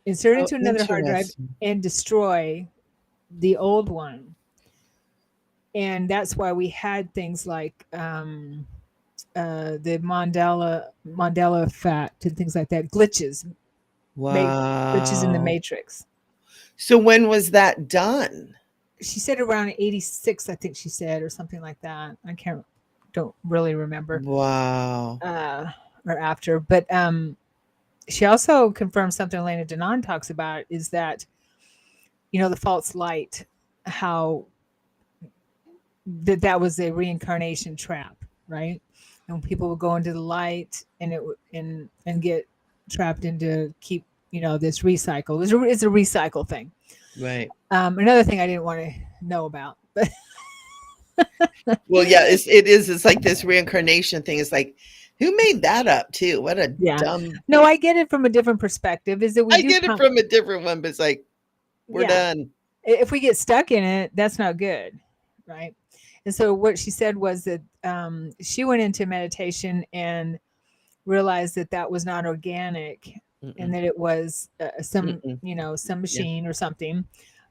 insert it Oh, into another hard drive, interesting. and destroy the old one. And that's why we had things like the Mandela effect and things like that, glitches in the Wow. matrix. So when was that done? She said around 86, I think she said, or something like that. I can't don't really remember. Wow. uh or after, but she also confirmed something Elena Denon talks about, is that the false light, how that was a reincarnation trap, right? And people would go into the light, and it would and get trapped into keep this recycle. It's a recycle thing. Right. Another thing I didn't want to know about, but Well, yeah, it is. It's like this reincarnation thing. It's like Who made that up too? What a Yeah. dumb. No, I get it from a different perspective. Is that we I do get it come, from a different one, but it's like we're yeah. done. If we get stuck in it, that's not good, right? And so what she said was that she went into meditation and realized that that was not organic, and Mm-mm, that it was some, mm-mm. some Yeah, machine or something,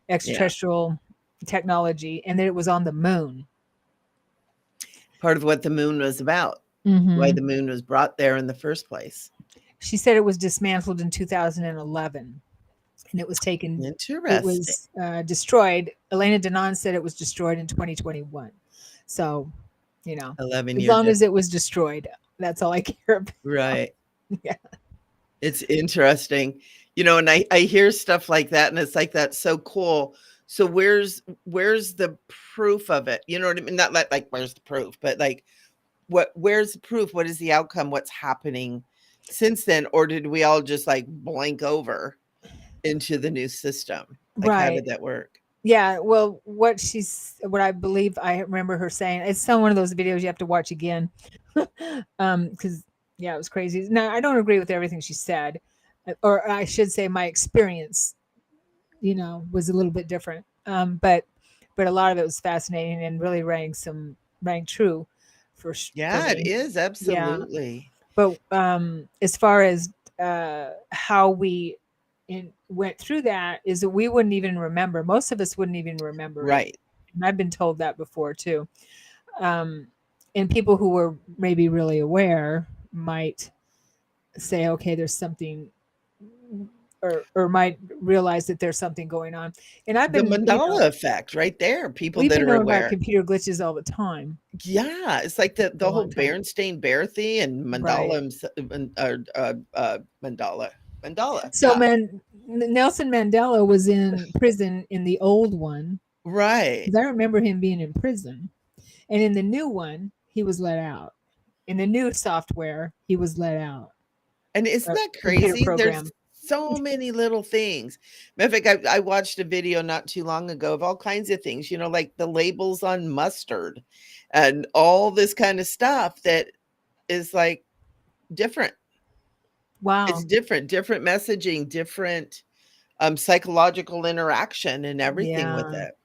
yeah. extraterrestrial technology, and that it was on the moon. Part of what the moon was about, why Hmm. the moon was brought there in the first place. She said it was dismantled in 2011, and it was taken. It Interesting. was destroyed. Elena Denon said it was destroyed in 2021. So, you know, 11 as year long as difference. it was destroyed, that's all I care about. Right. Yeah. It's interesting. And I hear stuff like that, and it's like, that's so cool. So where's the proof of it? You know what I mean? Not like where's the proof, but like where's the proof? What is the outcome? What's happening since then? Or did we all just like blank over into the new system? Like, how Right. did that work? Yeah. Well, what I believe I remember her saying, it's still one of those videos you have to watch again. Because, yeah, it was crazy. Now, I don't agree with everything she said, or I should say, my experience, was a little bit different. But a lot of it was fascinating and really rang true for Yeah, it me. is Yeah. absolutely. But as far as how we went through that, is that we wouldn't even remember. Most of us wouldn't even remember it. Right. And I've been told that before too. Um, and people who were maybe really aware might say, okay, there's something, or might realize that there's something going on. And The mandala effect right there, people we've that been are knowing about aware. computer glitches all the time Yeah, it's like for the a whole long time. Berenstain Bear thing and Right. mandala mandala, So yeah. Nelson Mandela was in prison in the old one, Right. because I remember him being in prison. And in the new one, he was let out. In the new software, he was let out. And isn't A that computer crazy? There's program. so many little things. Matter of fact, I watched a video not too long ago of all kinds of things, like the labels on mustard and all this kind of stuff that is like different. It's Wow. different messaging, different psychological interaction and everything with Yeah. it.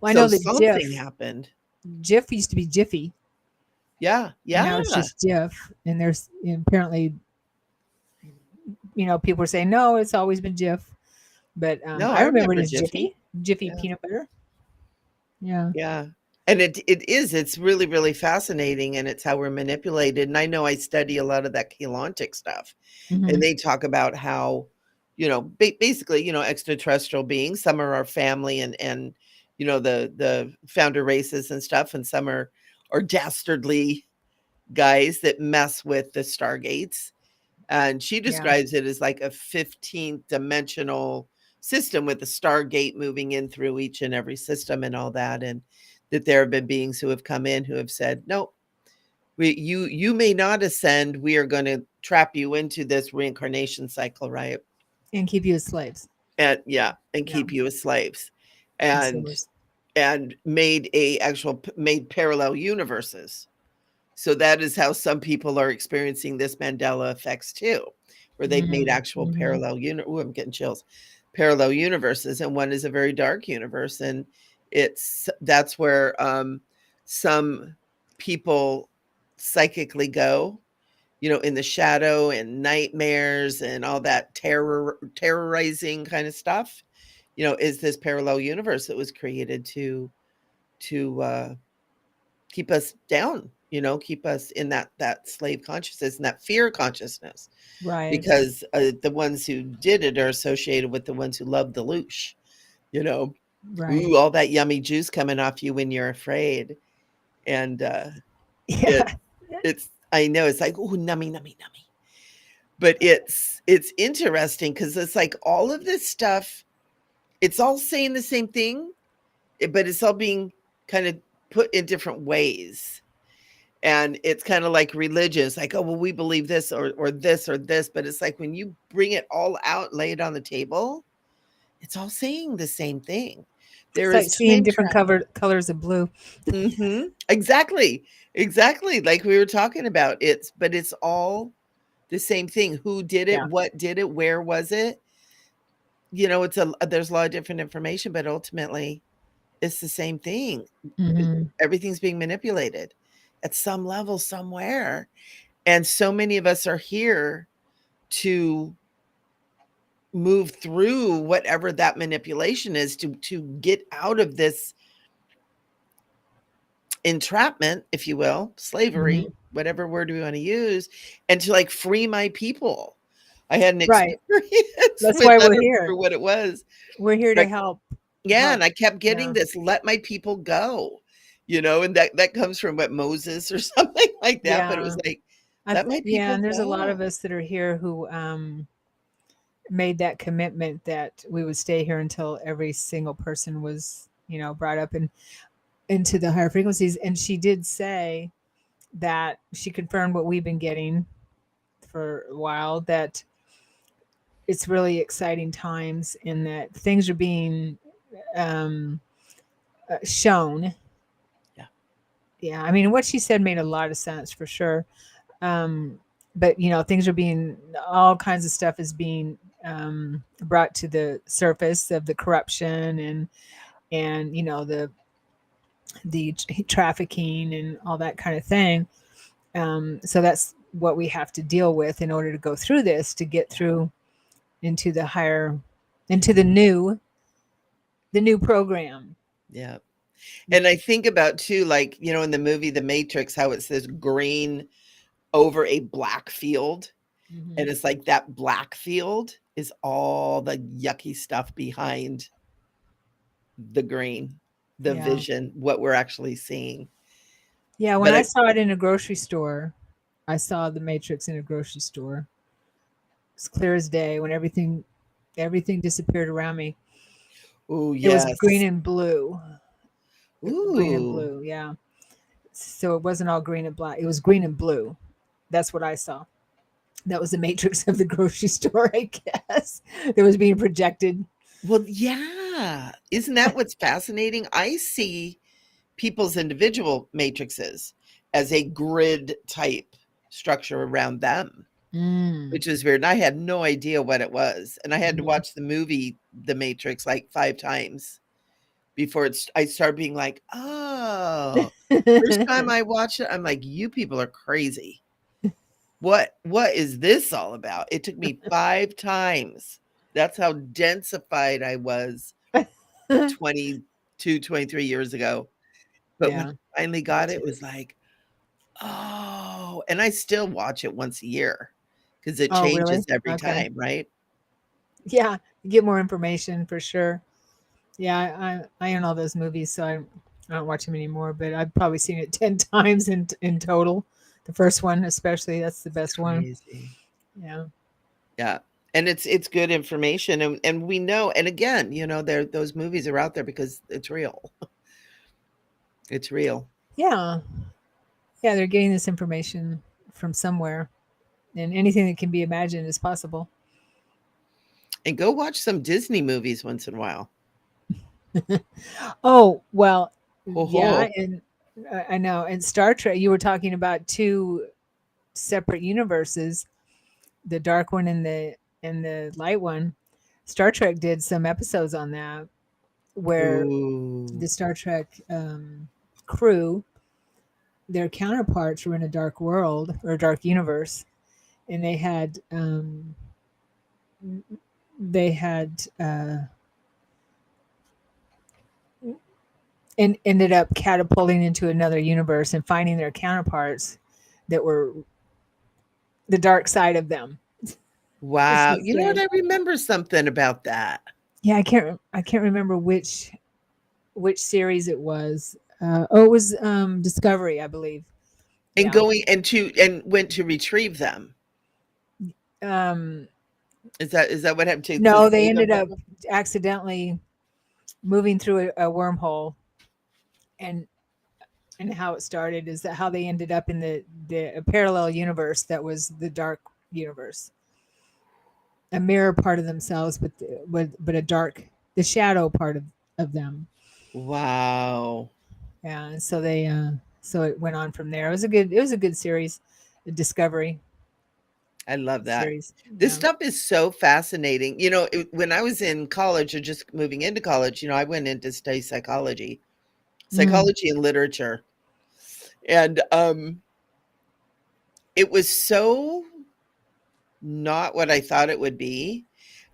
Well, I So know that something happened. Jif used to be Jiffy, Yeah, and now it's yeah. just Jif. And there's, apparently, people are saying no, it's always been Jif. But No, I I remember it remember as Jiffy. Jiffy Yeah, peanut butter. Yeah. yeah. And it's really, really fascinating, and it's how we're manipulated. And I know I study a lot of that Keylontic stuff, and Hmm. they talk about how, basically, extraterrestrial beings, some are our family and the founder races and stuff, and some are dastardly guys that mess with the Stargates. And she Yeah. describes it as like a 15th dimensional system with the Stargate moving in through each and every system and all that. And that there have been beings who have come in who have said, no, you may not ascend. We are going to trap you into this reincarnation cycle, right? And keep you as slaves, And yeah, and yeah, keep you as slaves. And consumers. made parallel universes. So that is how some people are experiencing this Mandela effects too, where they've made actual Mm-hmm. parallel I'm getting chills. Parallel universes, and one is a very dark universe, and that's where some people psychically go, in the shadow and nightmares and all that terrorizing kind of stuff. Is this parallel universe that was created to keep us down, keep us in that slave consciousness and that fear consciousness, Right. because the ones who did it are associated with the ones who love the loosh, you know, Right. ooh, all that yummy juice coming off you when you're afraid. And it Yeah. it's I know it's like, ooh, nummy, nummy, nummy. But it's interesting because it's like all of this stuff, it's all saying the same thing, but it's all being kind of put in different ways. And it's kind of like religion. It's like, oh, well, we believe this or this or this. But it's like when you bring it all out, lay it on the table, it's all saying the same thing. It's There like is seeing time different travel. colors of blue. Exactly. Exactly. Like we were talking about. But it's all the same thing. Who did it? Yeah. What did it? Where was it? It's there's a lot of different information, but ultimately it's the same thing. Hmm. Everything's being manipulated at some level somewhere. And so many of us are here to move through whatever that manipulation is to get out of this entrapment, if you will, slavery, Hmm. whatever word we want to use, and to like free my people. I had an Right. experience That's with, why I we're don't here. remember what it was, We're here to but help. yeah, and Help. I kept getting Yeah. this, let my people go, and that comes from what Moses or something like that. But it was Yeah. like, let my Yeah, people and there's a lot go. of us that are here who made that commitment that we would stay here until every single person was, brought up and into the higher frequencies. And she did say that she confirmed what we've been getting for a while, that it's really exciting times and that things are being um, shown. Yeah. Yeah, I mean, what she said made a lot of sense for sure. Um, but things are being, all kinds of stuff is being brought to the surface of the corruption and the trafficking and all that kind of thing. So that's what we have to deal with in order to go through this, to get through into the higher, into the new program. Yeah. And I think about too, like, in the movie The Matrix, how it says green over a black field. Hmm. And it's like that black field is all the yucky stuff behind the green, the Yeah. vision, what we're actually seeing. Yeah, when But I I saw it in a grocery store, I saw the Matrix in a grocery store. It's clear as day when everything disappeared around me. Oh, It was green yes. and blue. Green and Ooh. blue, yeah. So it wasn't all green and black. It was green and blue. That's what I saw. That was the matrix of the grocery store, I guess. That was being projected. Well, yeah. Isn't that what's fascinating? I see people's individual matrices as a grid type structure around them, Mm. which is weird. And I had no idea what it was. And I had to Mhm. watch the movie The Matrix like 5 times before I started being like, "Oh." First time I watched it, I'm like, "You people are crazy. What is this all about?" It took me 5 times. That's how densified I was 22, 23 years ago. But when Yeah, I finally me got it, it too. was like, "Oh," and I still watch it once a year because it Oh, changes really? every Okay. time, right? Yeah, you get more information for sure. Yeah, I own all those movies, so I don't watch them anymore. But I've probably seen it 10 times in total. The first one, especially, that's the It's best one. crazy. Yeah, Yeah. And it's good information, and we know, and again, there those movies are out there because it's real. It's real. yeah, yeah. They're getting this information from somewhere, and anything that can be imagined is possible. And go watch some Disney movies once in a while. Oh well, Ho, yeah, ho. and I know. And Star Trek, you were talking about two separate universes, the dark one and the light one. Star Trek did some episodes on that where Ooh. the Star Trek crew, their counterparts were in a dark world or a dark universe, and they had and ended up catapulting into another universe and finding their counterparts that were the dark side of them. It's Wow. the You know what? same. I remember something about that. Yeah, I can't remember which series it was. Oh, it was Discovery, I believe. And Yeah. going and went to retrieve them. Um, Is that what happened to no, they save them ended up from? accidentally moving through a wormhole, and how it started is that how they ended up in the a parallel universe that was the dark universe, a mirror part of themselves, but a dark, the shadow part of of them. Wow. Yeah, and so they so it went on from there. It was a good series, a Discovery I love that. series. This Yeah. stuff is so fascinating. When I was in college or just moving into college, I went in to study Mm. psychology and literature. And it was so not what I thought it would be.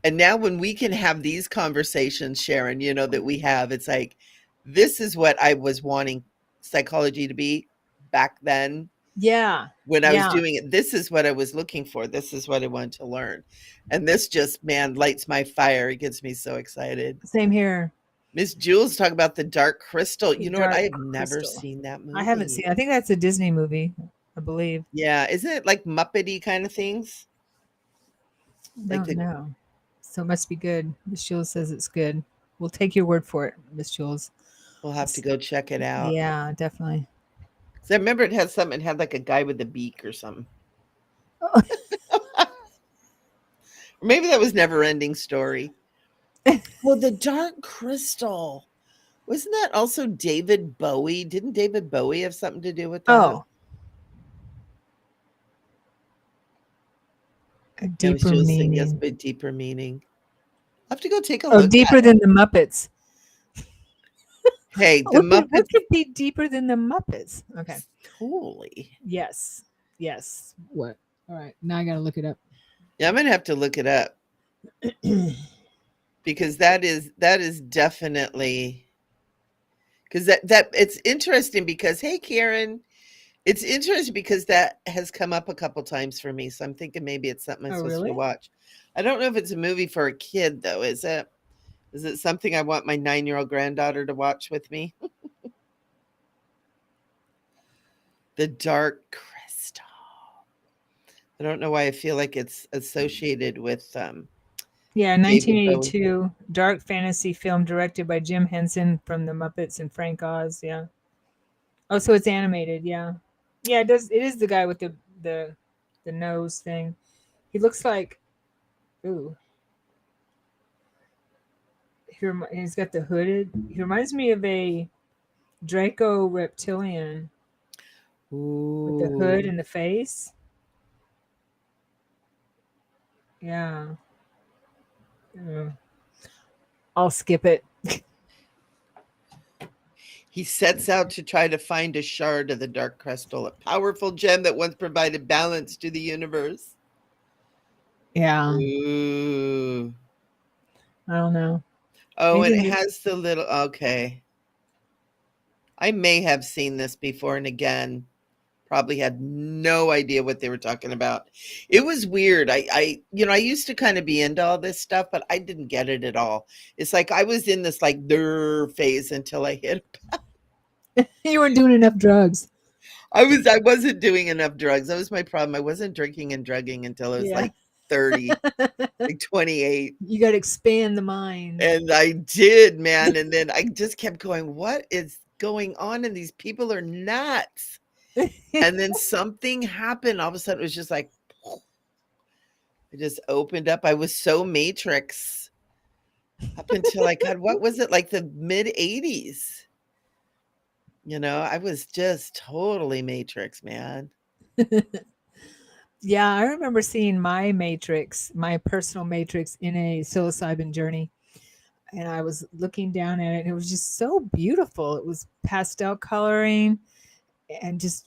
And now when we can have these conversations, Sharon, that we have, it's like, this is what I was wanting psychology to be back then Yeah. when I was Yeah. doing it. This is what I was looking for. This is what I wanted to learn. And this just, man, lights my fire. It gets me so excited. Same here. Miss Jules talk about the Dark Crystal. The You know what? I Dark have never Crystal. seen that I haven't movie. seen. I think that's a Disney movie, I believe. Yeah, isn't it like Muppety kind of things? I Like don't the know. So it must be good. Miss Jules says it's good. We'll take your word for it, Miss Jules. We'll have to It's, go check it out. yeah, definitely. 'Cause I remember it had like a guy with a beak or something. Oh, Or maybe that was Never Ending Story. Well, the Dark Crystal. Wasn't that also David Bowie? Didn't David Bowie have something to do with that? oh, a Yeah, Miss deeper Jules saying yes, meaning. but deeper meaning. I'll have to go take a Oh, look at deeper it. than the Muppets. Hey, the What could Muppets be deeper than the Muppets? Okay. totally. Yes. Yes. What? All right. Now I gotta look it up. Yeah, I'm gonna have to look it up because that is definitely because that it's interesting because hey Karen, it's interesting because that has come up a couple times for me. So I'm thinking maybe it's something I'm Oh, supposed to really? watch. I don't know if it's a movie for a kid though, is it? Is it something I want my 9-year-old granddaughter to watch with me? The Dark Crystal. I don't know why I feel like it's associated with Yeah, David Bowie. 1982 dark fantasy film directed by Jim Henson from The Muppets and Frank Oz. Yeah. Oh, so it's animated. Yeah. Yeah, it does. It is the guy with the the nose thing. He looks like ooh. He's got the hooded. He reminds me of a Draco reptilian with the hood Ooh. and the face. Yeah. Uh, I'll skip it. He sets out to try to find a shard of the Dark Crystal, a powerful gem that once provided balance to the universe. Yeah. Ooh. I don't know. Oh, and it Anything. has the little okay. I may have seen this before and again, probably had no idea what they were talking about. It was weird. I used to kind of be into all this stuff, but I didn't get it at all. It's like I was in this like der phase until I hit. You weren't doing enough drugs. I wasn't doing enough drugs. That was my problem. I wasn't drinking and drugging until I was Yeah. like 30, like 28. You got to expand the mind. And I did, man. And then I just kept going, what is going on? And these people are nuts. And then something happened. All of a sudden, it was just like, it just opened up. I was so Matrix up until I got, what was it, like the mid 80s? I was just totally Matrix, man. Yeah, I remember seeing my matrix, my personal matrix in a psilocybin journey. And I was looking down at it and it was just so beautiful. It was pastel coloring and just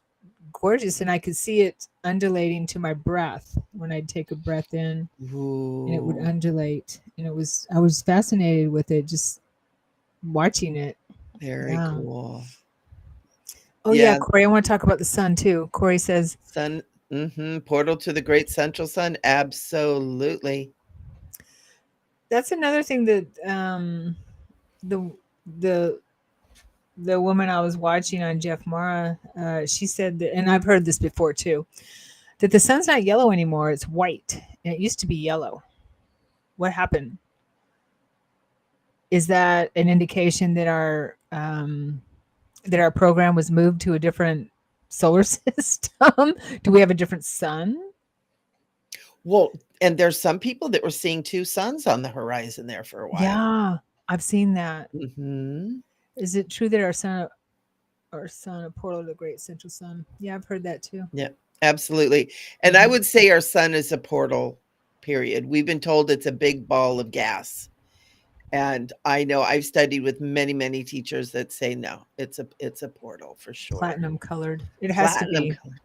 gorgeous. And I could see it undulating to my breath when I'd take a breath in and it would Ooh, undulate. And I was fascinated with it, just watching it. very Yeah. cool. Oh, yeah, Yeah, Corey, I want to talk about the sun too. Corey says, sun, portal to the great central sun. Absolutely. that's another thing that the the the woman I was watching on Jeff Mara, she said that, and I've heard this before too, that the sun's not yellow anymore; it's white, and it used to be yellow. What happened? Is that an indication that our program was moved to a different solar system? Do we have a different sun? Well, and there's some people that were seeing two suns on the horizon there for a while. Yeah, I've seen that. Hmm. Is it true that our sun, a portal to the great central sun? Yeah, I've heard that too. Yeah, absolutely. And I Mhm. would say our sun is a portal, period. We've been told it's a big ball of gas. And I know I've studied with many, many teachers that say no, it's a portal for sure. Platinum colored. It has to Platinum be. color.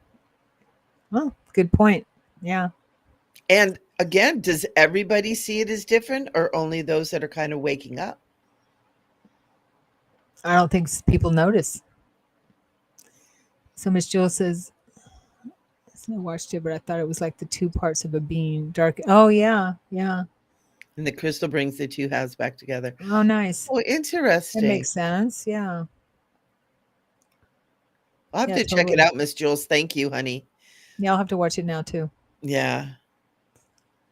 Oh, good point. Yeah. And again, does everybody see it as different or only those that are kind of waking up? I don't think people notice. So Miss Jewel says, I watched it, but I thought it was like the two parts of a being. Dark. Oh, yeah. Yeah. And the crystal brings the two halves back together. Oh, nice. Oh, That interesting. makes sense. Yeah. I'll have Yeah, to check it totally. out, Miss Jules. Thank you, honey. Yeah, I'll have to watch it now too. Yeah.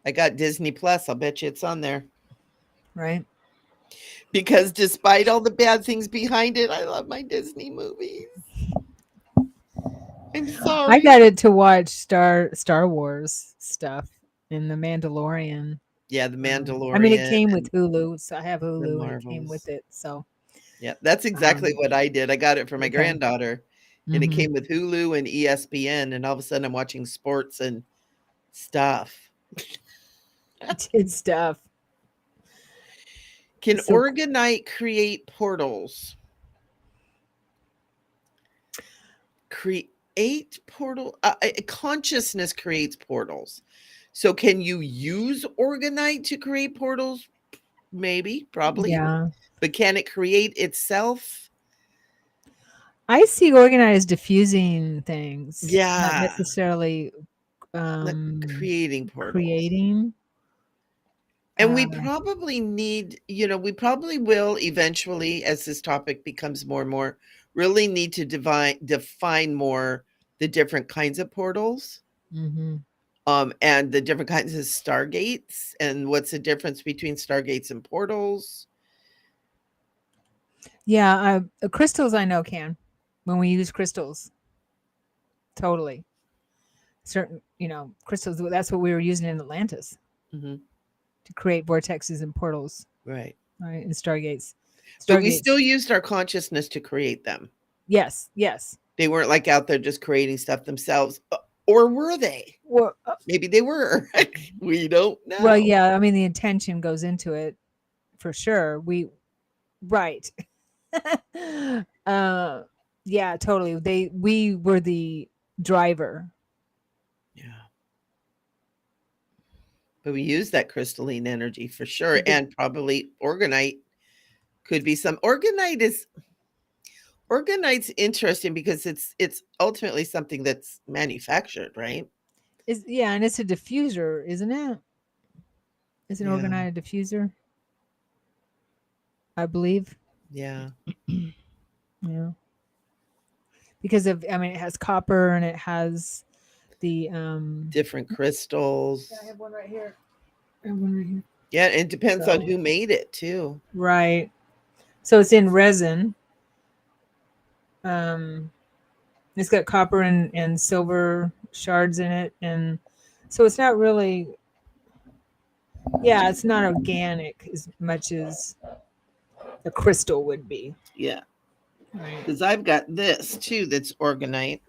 I got Disney Plus. I'll bet you it's on there. Right. Because despite all the bad things behind it, I love my Disney movies. I'm I sorry. got it to watch Star Wars stuff and The Mandalorian. Yeah, The I mean, it Mandalorian came with and Hulu, so I have the Hulu, and it came with Marvels. it. So, Yeah, that's exactly um, what I did. I got it for my okay. granddaughter, and it Hmm. came with Hulu and ESPN, and all of a sudden I'm watching sports and stuff. Kid stuff. Can So, Organite create portals? Create portal consciousness creates portals. So can you use Organite to create portals? Maybe, probably. yeah, But can it create itself? I see organized diffusing things, not Yeah, necessarily like um, creating portals. creating. And we Uh, probably need, we probably will eventually, as this topic becomes more and more, really need to define more the different kinds of portals, hmm and the different kinds of stargates, and what's the difference between stargates and portals. Yeah, crystals I know can when we use crystals totally certain crystals. That's what we were using in Atlantis Hmm. to create vortexes and portals, Right. right? And stargates. But we still Stargates. used our consciousness to create them. Yes, yes. They weren't like out there just creating stuff themselves. Or were they? Well, Maybe they were. We don't well, know. yeah. I mean, the intention goes into it for sure. Right. uh, yeah, totally. We were the driver. Yeah. But we use that crystalline energy for sure. The And probably organite could be some organite's interesting because it's ultimately something that's manufactured, right? is Yeah, and it's a diffuser, isn't it? It's an Yeah. organized diffuser, I believe. Yeah. Yeah. Because I mean, it has copper and it has the Different Yeah, I crystals. have one right here. I have one right here. Yeah, it depends on So who made it too. right. So it's in resin. Um, it's got copper and silver shards in it, and so it's not really. Yeah, it's not organic as much as a crystal would be. Yeah. Right. Because I've got this too that's organite.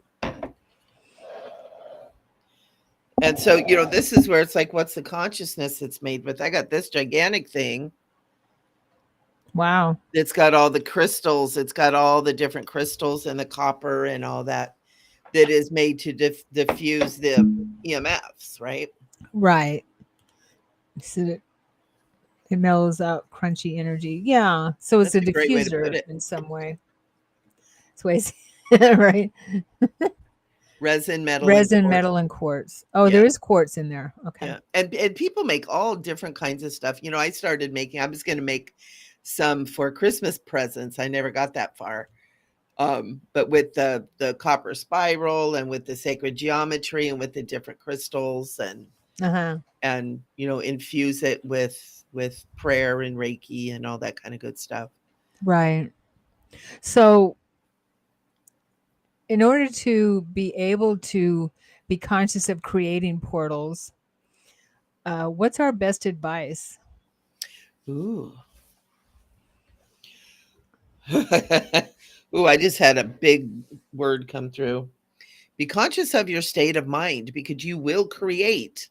And so, this is where it's like, what's the consciousness it's made with? I got this gigantic thing. Wow. It's got all the crystals. It's got all the different crystals and the copper and all that that is made to diffuse the EMFs, right? Right. So it mellows out crunchy energy. Yeah. So it's That's a a great way to put diffuser it. in some way. It's ways, right? Resin, metal, and Resin, quartz. metal, and quartz. Oh, Yeah, there is quartz in there. Okay. yeah. And people make all different kinds of stuff. I started making. I was going to make some for Christmas presents. I never got that far. But with the copper spiral and with the sacred geometry and with the different crystals Uh huh. and infuse it with prayer and Reiki and all that kind of good stuff. Right. So, in order to be able to be conscious of creating portals, what's our best advice? Ooh. Ooh, I just had a big word come through. Be conscious of your state of mind because you will create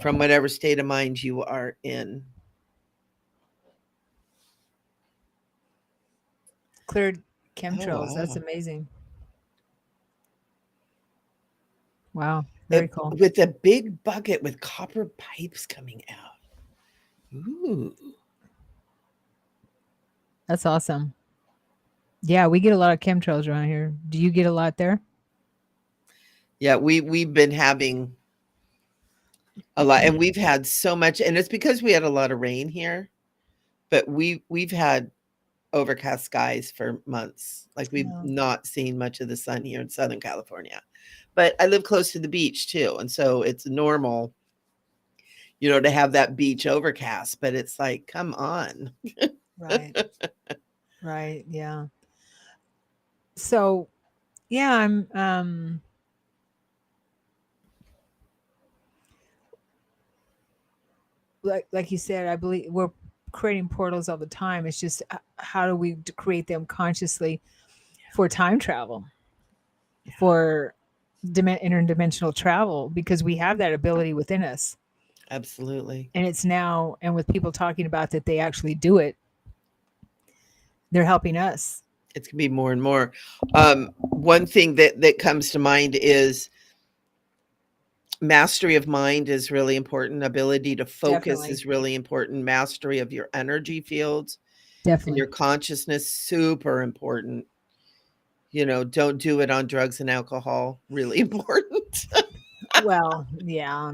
from whatever state of mind you are in. Cleared Oh, chemtrails. That's wow. amazing. Wow. Very cool. With a big bucket with copper pipes coming out. Ooh. That's awesome. Yeah, we get a lot of chemtrails around here. Do you get a lot there? Yeah, we've been having a lot, and we've had so much, and it's because we had a lot of rain here, but we've had overcast skies for months. Like we've Yeah. not seen much of the sun here in Southern California. But I live close to the beach too, and so it's normal, to have that beach overcast, but it's like, come on. Right. Right. Yeah. So, yeah, like you said, I believe we're creating portals all the time. It's just how do we create them consciously for time travel, for interdimensional travel, because we have that ability within us. Absolutely. And it's now, and with people talking about that they actually do it, they're helping us. It's gonna be more and more. One thing that comes to mind is mastery of mind is really important. Ability to focus Definitely. is really important. Mastery of your energy fields and Definitely. your consciousness, super important. Don't do it on drugs and alcohol. Really important. Well, yeah,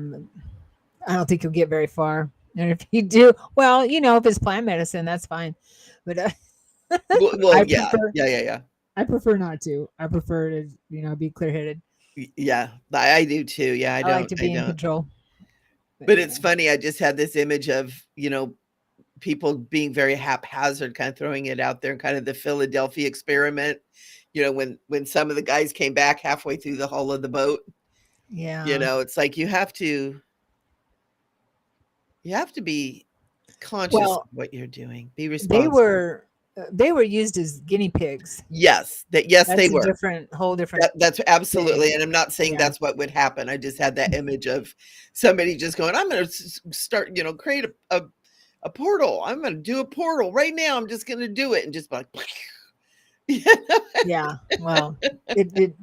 I don't think you'll get very far. And if you do, well, if it's plant medicine, that's fine. But Well, I yeah, prefer yeah, yeah, yeah. I prefer not to. I prefer to, be clear headed. Yeah, I do too. Yeah, I I like don't, to I be in don't. control. But But yeah. it's funny. I just had this image of people being very haphazard, kind of throwing it out there, kind of the Philadelphia experiment. When some of the guys came back halfway through the hull of the boat. Yeah. It's like you have to be conscious of Well, what you're doing. Be they responsible. were they were used as guinea pigs. Yes, they That's a were. whole different That's thing. absolutely, and I'm not saying Yeah. that's what would happen. I just had that image of somebody just going, "I'm gonna start, create a portal. I'm gonna do a portal right now. I'm just gonna do it," and just like, Yeah. Well, it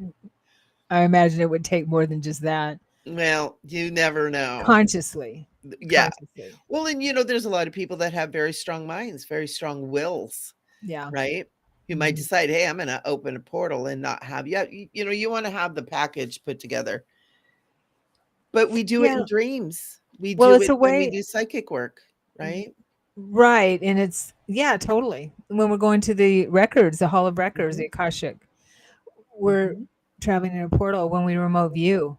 I imagine it would take more than just that. well, you never know. Consciously. Yeah. Consciously. Well, and there's a lot of people that have very strong minds, very strong wills, Yeah. right? Who might Mhm. decide, "Hey, I'm gonna open a portal and not have you want to have the package put together." But we do it in Yeah. dreams. We Well, do it's it a when we way. do psychic work, right? Right, and it's yeah, totally. When we're going to the records, the Hall of Records, Mhm, the Akashic, we're mhm. traveling in a portal. When we remote view,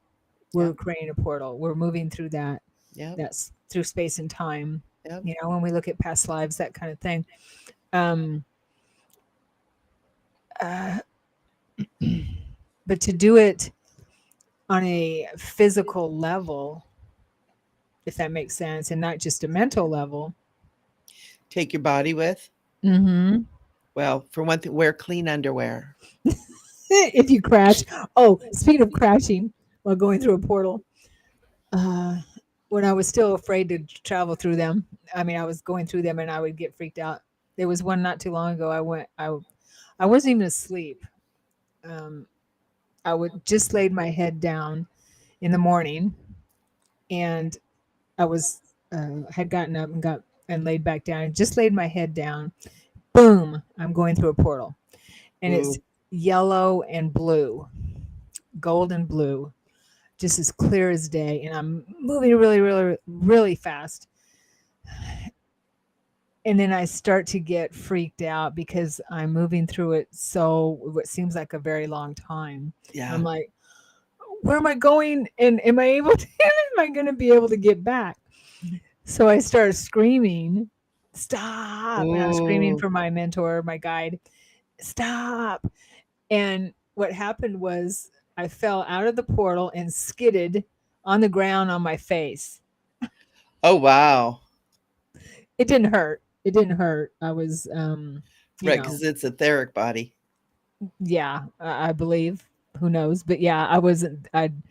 we're Yep, creating a portal. We're moving through that. yep, That's through space and time. yep. When we look at past lives, that kind of thing. Um, uh, but to do it on a physical level, if that makes sense, and not just a mental level. Take your body with. Hmm. Well, for one thing, wear clean underwear. If you crash. Oh, speaking of crashing while going through a portal, uh, when I was still afraid to travel through them, I mean, I was going through them and I would get freaked out. There was one not too long ago. I wasn't even asleep. Um, I would just laid my head down in the morning, and I was had gotten up and laid back down and just laid my head down. Boom! I'm going through a portal, and it's Ooh, yellow and blue, gold and blue, just as clear as day. And I'm moving really, really, really fast. And then I start to get freaked out because I'm moving through it so what seems like a very long time. And I'm yeah. like, where am I going? And am I able to, am I going to be able to get back? So I started screaming, stop. And I'm screaming Ooh, for my mentor, my guide, stop. And what happened was I fell out of the portal and skidded on the ground on my face. oh wow. It didn't hurt. It didn't hurt. I was you Right, know. because it's etheric body. Yeah, I believe. Who knows? But yeah, I wasn't. I'm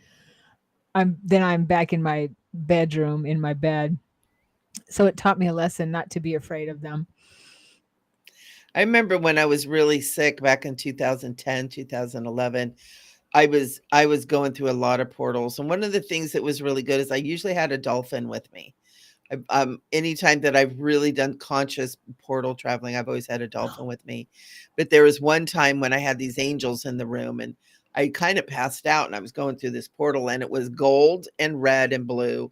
back in my bedroom in my bed. So it taught me a lesson not to be afraid of them. I remember when I was really sick back in 2010, 2011, I was going through a lot of portals, and one of the things that was really good is I usually had a dolphin with me. Anytime that I've really done conscious portal traveling, I've always had a dolphin with me. But there was one time when I had these angels in the room, and I kind of passed out, and I was going through this portal, and it was gold and red and blue.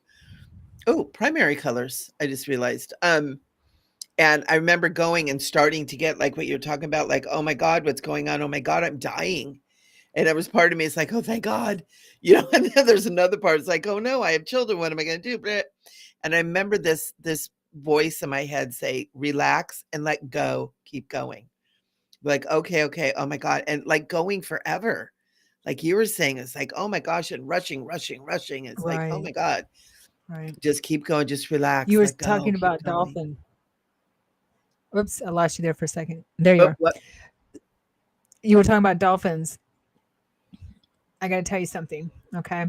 Oh, primary colors. I just realized. And I remember going and starting to get like what you're talking about, like, oh my God, what's going on? Oh my God, I'm dying. And it was part of me, it's like, oh, thank God. And then there's another part, it's like, oh no, I have children. What am I going to do? And I remember this voice in my head say, relax and let go, keep going. Like, okay, okay, oh my God. And like going forever. Like you were saying, it's like, oh my gosh, and rushing, rushing, rushing. It's like, oh my Right, God, right. just keep going, just You relax, were let go, talking keep about going. dolphin. Oops, I lost you there for a second. There you Oh, are. what? You were talking about dolphins. I got to tell you something. Okay.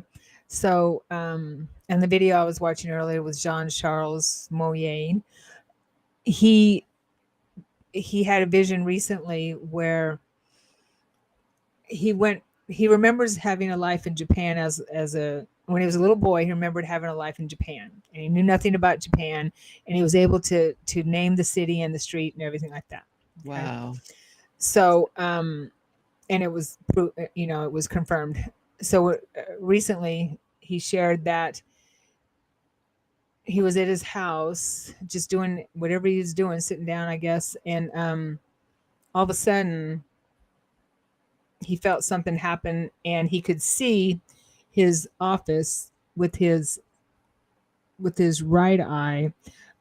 So, and the video I was watching earlier was Jean Charles Moyen. He he had a vision recently where he went. He remembers having a life in Japan as a when he was a little boy. He remembered having a life in Japan, and he knew nothing about Japan, and he was able to name the city and the street and everything like that. Okay. Wow. So, and it was it was confirmed. So recently he shared that he was at his house just doing whatever he was doing, sitting down, I guess, and all of a sudden he felt something happen, and he could see his office with his right eye,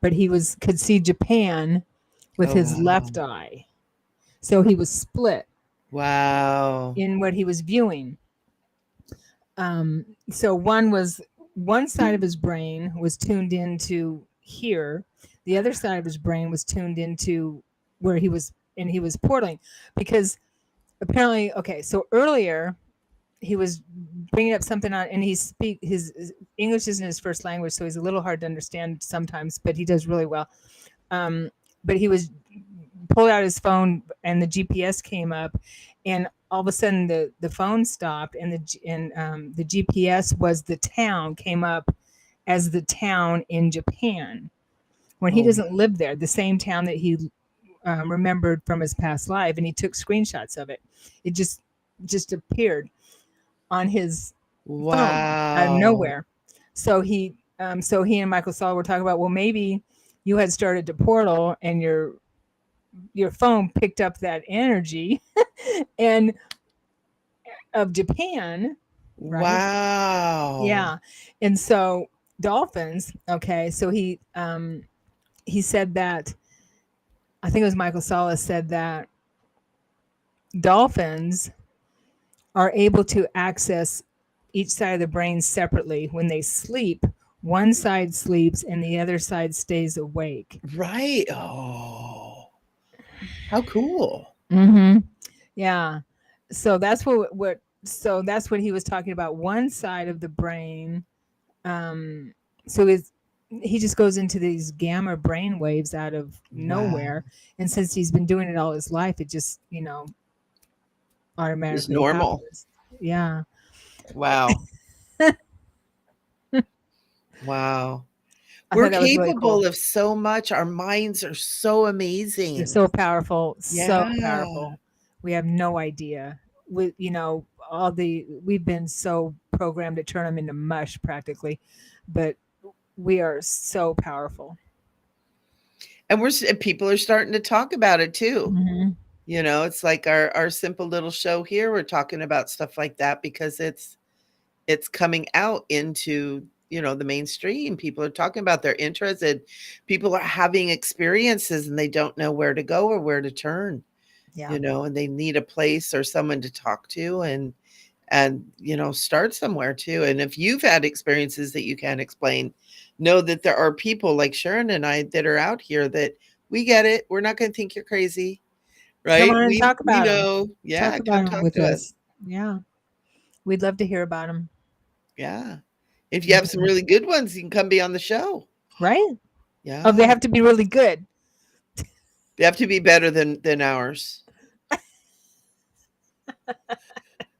but he was could see Japan with Oh, his wow. left eye. So he was split Wow. in what he was viewing. So one side of his brain was tuned into here, the other side of his brain was tuned into where he was, and he was portaling because apparently, okay, so earlier he was bringing up something on, and his English isn't his first language, so he's a little hard to understand sometimes, but he does really well. But he was pulled out his phone, and the GPS came up, and all of a sudden the phone stopped, and the GPS was the town came up as the town in Japan when he Oh, doesn't live there, the same town that he remembered from his past life, and he took screenshots of it. It just appeared on his phone out of wow. nowhere. So he and Michael Saul were talking about, well, maybe you had started to portal, and your phone picked up that energy and of Japan, right? Wow. Yeah. And so dolphins, okay, so he said that, I think it was Michael Salas said that dolphins are able to access each side of the brain separately. When they sleep, one side sleeps and the other side stays awake. Right. Oh, how cool. Mm-hmm. Yeah. So that's what he was talking about. One side of the brain. Um, so he just goes into these gamma brain waves out of Wow. nowhere, and since he's been doing it all his life, it just It's automatically normal. happens. Yeah. Wow. Wow. I We're thought that was really capable cool. of so much. Our minds are so They're amazing. so powerful, so Yeah. powerful. We have no idea. We've been so programmed to turn them into mush practically, but we are so powerful. And people are starting to talk about it too. Hmm. It's like our simple little show here. We're talking about stuff like that because it's coming out into the mainstream. People are talking about their interested. People are having experiences and they don't know where to go or where to turn, Yeah, and they need a place or someone to talk to and start somewhere too. And if you've had experiences that you can't explain, know that there are people like Sharon and I that are out here that we get it. We're not going to think you're crazy. Come right? on and We talk we about them. know. Talk Yeah, come about them talk with to us. us. Yeah, we'd love to hear about them. Yeah. If you have some really good ones, you can come be on the show. Right? Oh, they Yeah. have to be really good. They have to be better than ours.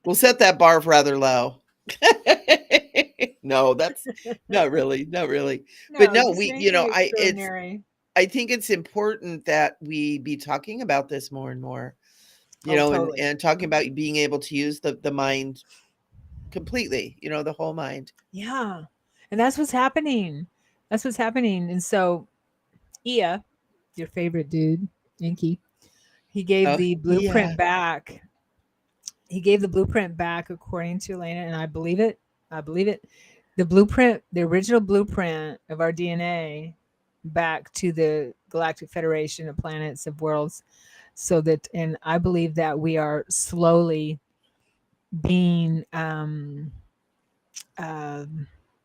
We'll set that bar rather low. No, that's not really, not really. But No, no, just anything extraordinary. I think it's important that we be talking about this more and more, Oh, totally. and talking about being able to use the mind completely, the whole mind. Yeah. And that's what's happening. That's what's happening. And so, Ia, your favorite dude, Inky, he gave Oh, the yeah. blueprint back. He gave the blueprint back according to Elena, and I believe it. I believe it. The blueprint, the original blueprint of our DNA back to the Galactic Federation of Planets of Worlds, so that, and I believe that we are slowly being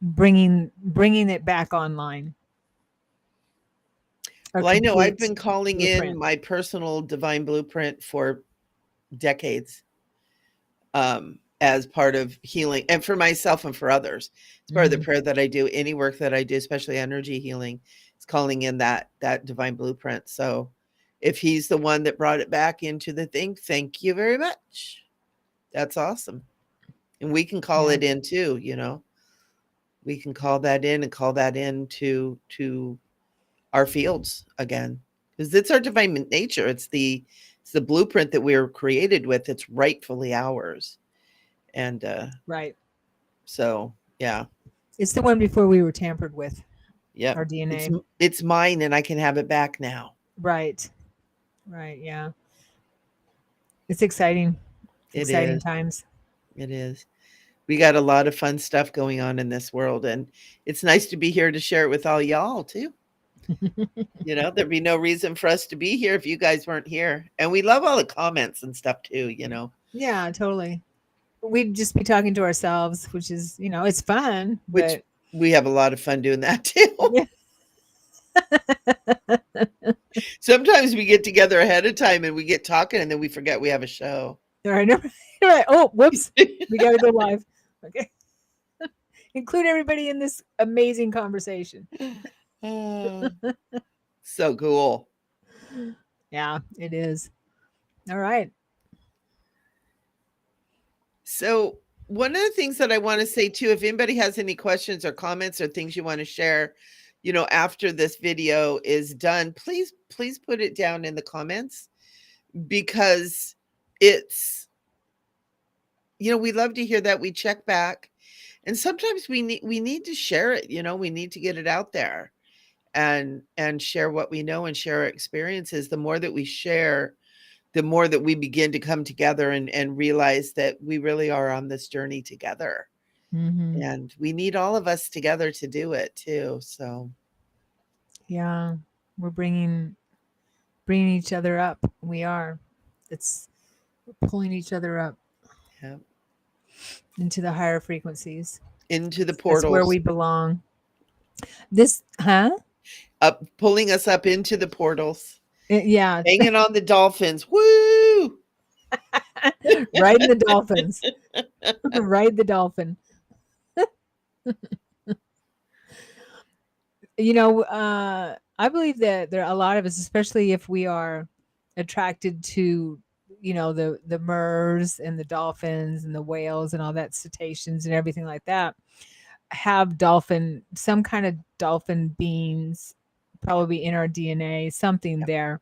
bringing it back online. Our Well, I know I've complete been calling in blueprint. my personal divine blueprint for decades, as part of healing and for myself and for others. It's part of the Hmm. prayer that I do, any work that I do, especially energy healing. It's calling in that divine blueprint. So if he's the one that brought it back into the thing, thank you very much. That's awesome. And we can call Yeah. it in too, we can call that in and call that in to our fields again, because it's our divine nature. It's the blueprint that we were created with. It's rightfully ours. And Right. so, yeah, It's the one before we were tampered with. yep. Our It's DNA. it's mine, and I can have it back now. Right. Right. Yeah. It's exciting. It Exciting is. times. It is. We got a lot of fun stuff going on in this world, and it's nice to be here to share it with all y'all too. There'd be no reason for us to be here if you guys weren't here. And we love all the comments and stuff too. Yeah, totally. We'd just be talking to ourselves, which is, it's fun, Which but we have a lot of fun doing that too. yeah. Sometimes we get together ahead of time and we get talking and then we forget we have a show. All right. All right. Oh, whoops. We got to go live. Okay. Include everybody in this amazing conversation. Oh, so cool. Yeah, it is. All right. So, one of the things that I want to say too, if anybody has any questions or comments or things you want to share, after this video is done, please put it down in the comments, because it's, we love to hear that. We check back, and sometimes we need to share it. We need to get it out there and share what we know and share our experiences. The more that we share, the more that we begin to come together and realize that we really are on this journey together. Mm-hmm. And we need all of us together to do it too. So, Yeah, we're bringing each other up. We are. It's pulling each other up yeah, into the higher frequencies. into the That's where portals, we belong. This, huh? up, pulling us up into the portals, Yeah, hanging on the dolphins. Woo! riding the dolphins. Ride the dolphin. I believe that there are a lot of us, especially if we are attracted to, the mers and the dolphins and the whales and all that, cetaceans and everything like that, have some kind of dolphin beings probably in our DNA, something Yeah, there.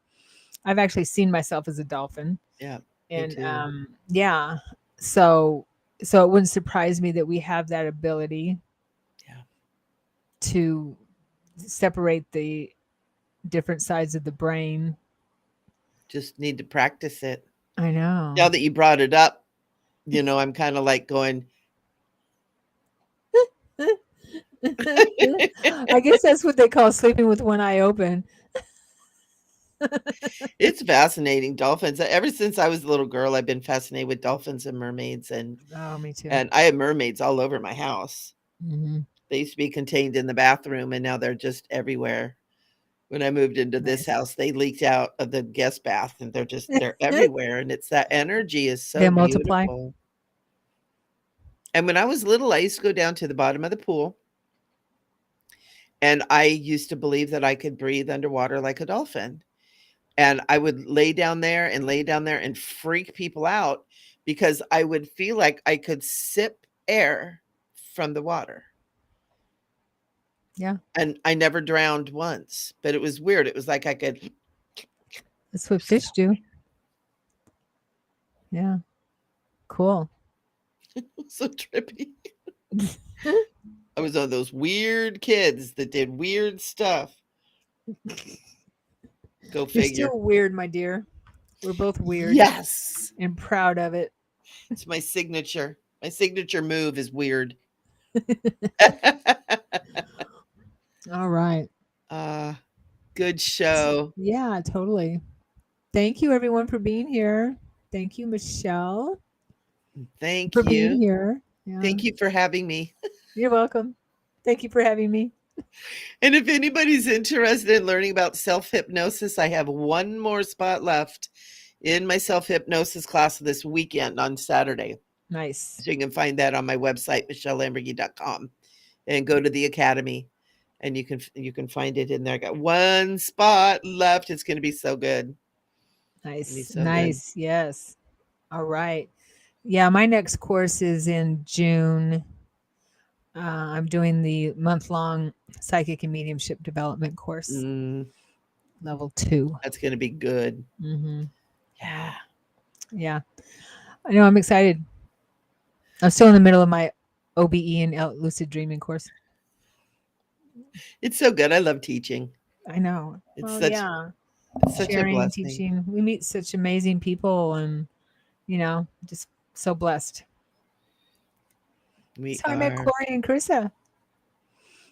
I've actually seen myself as a dolphin. yeah, me And too. yeah, so it wouldn't surprise me that we have that ability Yeah, to separate the different sides of the brain. just need to practice it. I Now know. that you brought it up, I'm kind of like going, I guess that's what they call sleeping with one eye open. it's fascinating. Dolphins. Ever since I was a little girl, I've been fascinated with dolphins and mermaids, and Oh, me too. and I have mermaids all over my house. Hmm. They used to be contained in the bathroom, and now they're just everywhere. When I moved into this Nice. house, they leaked out of the guest bath and they're everywhere. And it's that energy is They so multiply. beautiful. And when I was little, I used to go down to the bottom of the pool and I used to believe that I could breathe underwater like a dolphin. And I would lay down there and freak people out because I would feel like I could sip air from the water. Yeah, And I never drowned once, but it was weird. It was like I could that's what fish do. Yeah, cool. so trippy. I was one of those weird kids that did weird stuff. Go You're figure. still weird, my dear. We're both weird Yes. and proud of it. It's my signature. My signature move is weird. All right. uh, good show. Yeah, totally. Thank you, everyone, for being here. Thank you, Michelle, Thank for being you. here. Yeah, Thank you for having me. you're welcome. Thank you for having me. And if anybody's interested in learning about self hypnosis, I have one more spot left in my self hypnosis class this weekend on Saturday. Nice. So you can find that on my website, micheleamburgey.com, and go to the academy and you can find it in there. I got one spot left. It's going to be so good. It's going to be Nice. so good. Nice. Yes. All right. Yeah, my next course is in June. I'm doing the month long psychic and mediumship development course, Mm, level 2. that's going to be good. Mm-hmm. Yeah. Yeah. Yeah. I know. I'm excited. I'm still in the middle of my OBE and lucid dreaming course. It's so good. I love teaching. I know. It's Well, such yeah. it's such a Sharing, blessing. teaching. We meet such amazing people and, just so blessed. We That's how I met are. Corey and Carissa.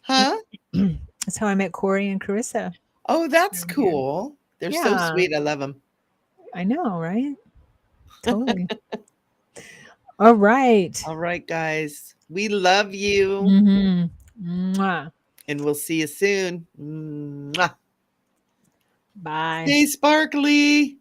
Huh? That's how I met Corey and Carissa. Oh, that's Over here. cool. They're so Yeah. sweet. I love them. I know, right? Totally. All right. All right, guys. We love you Mm-hmm. Mwah. and we'll see you soon. Mwah. Bye. Stay sparkly.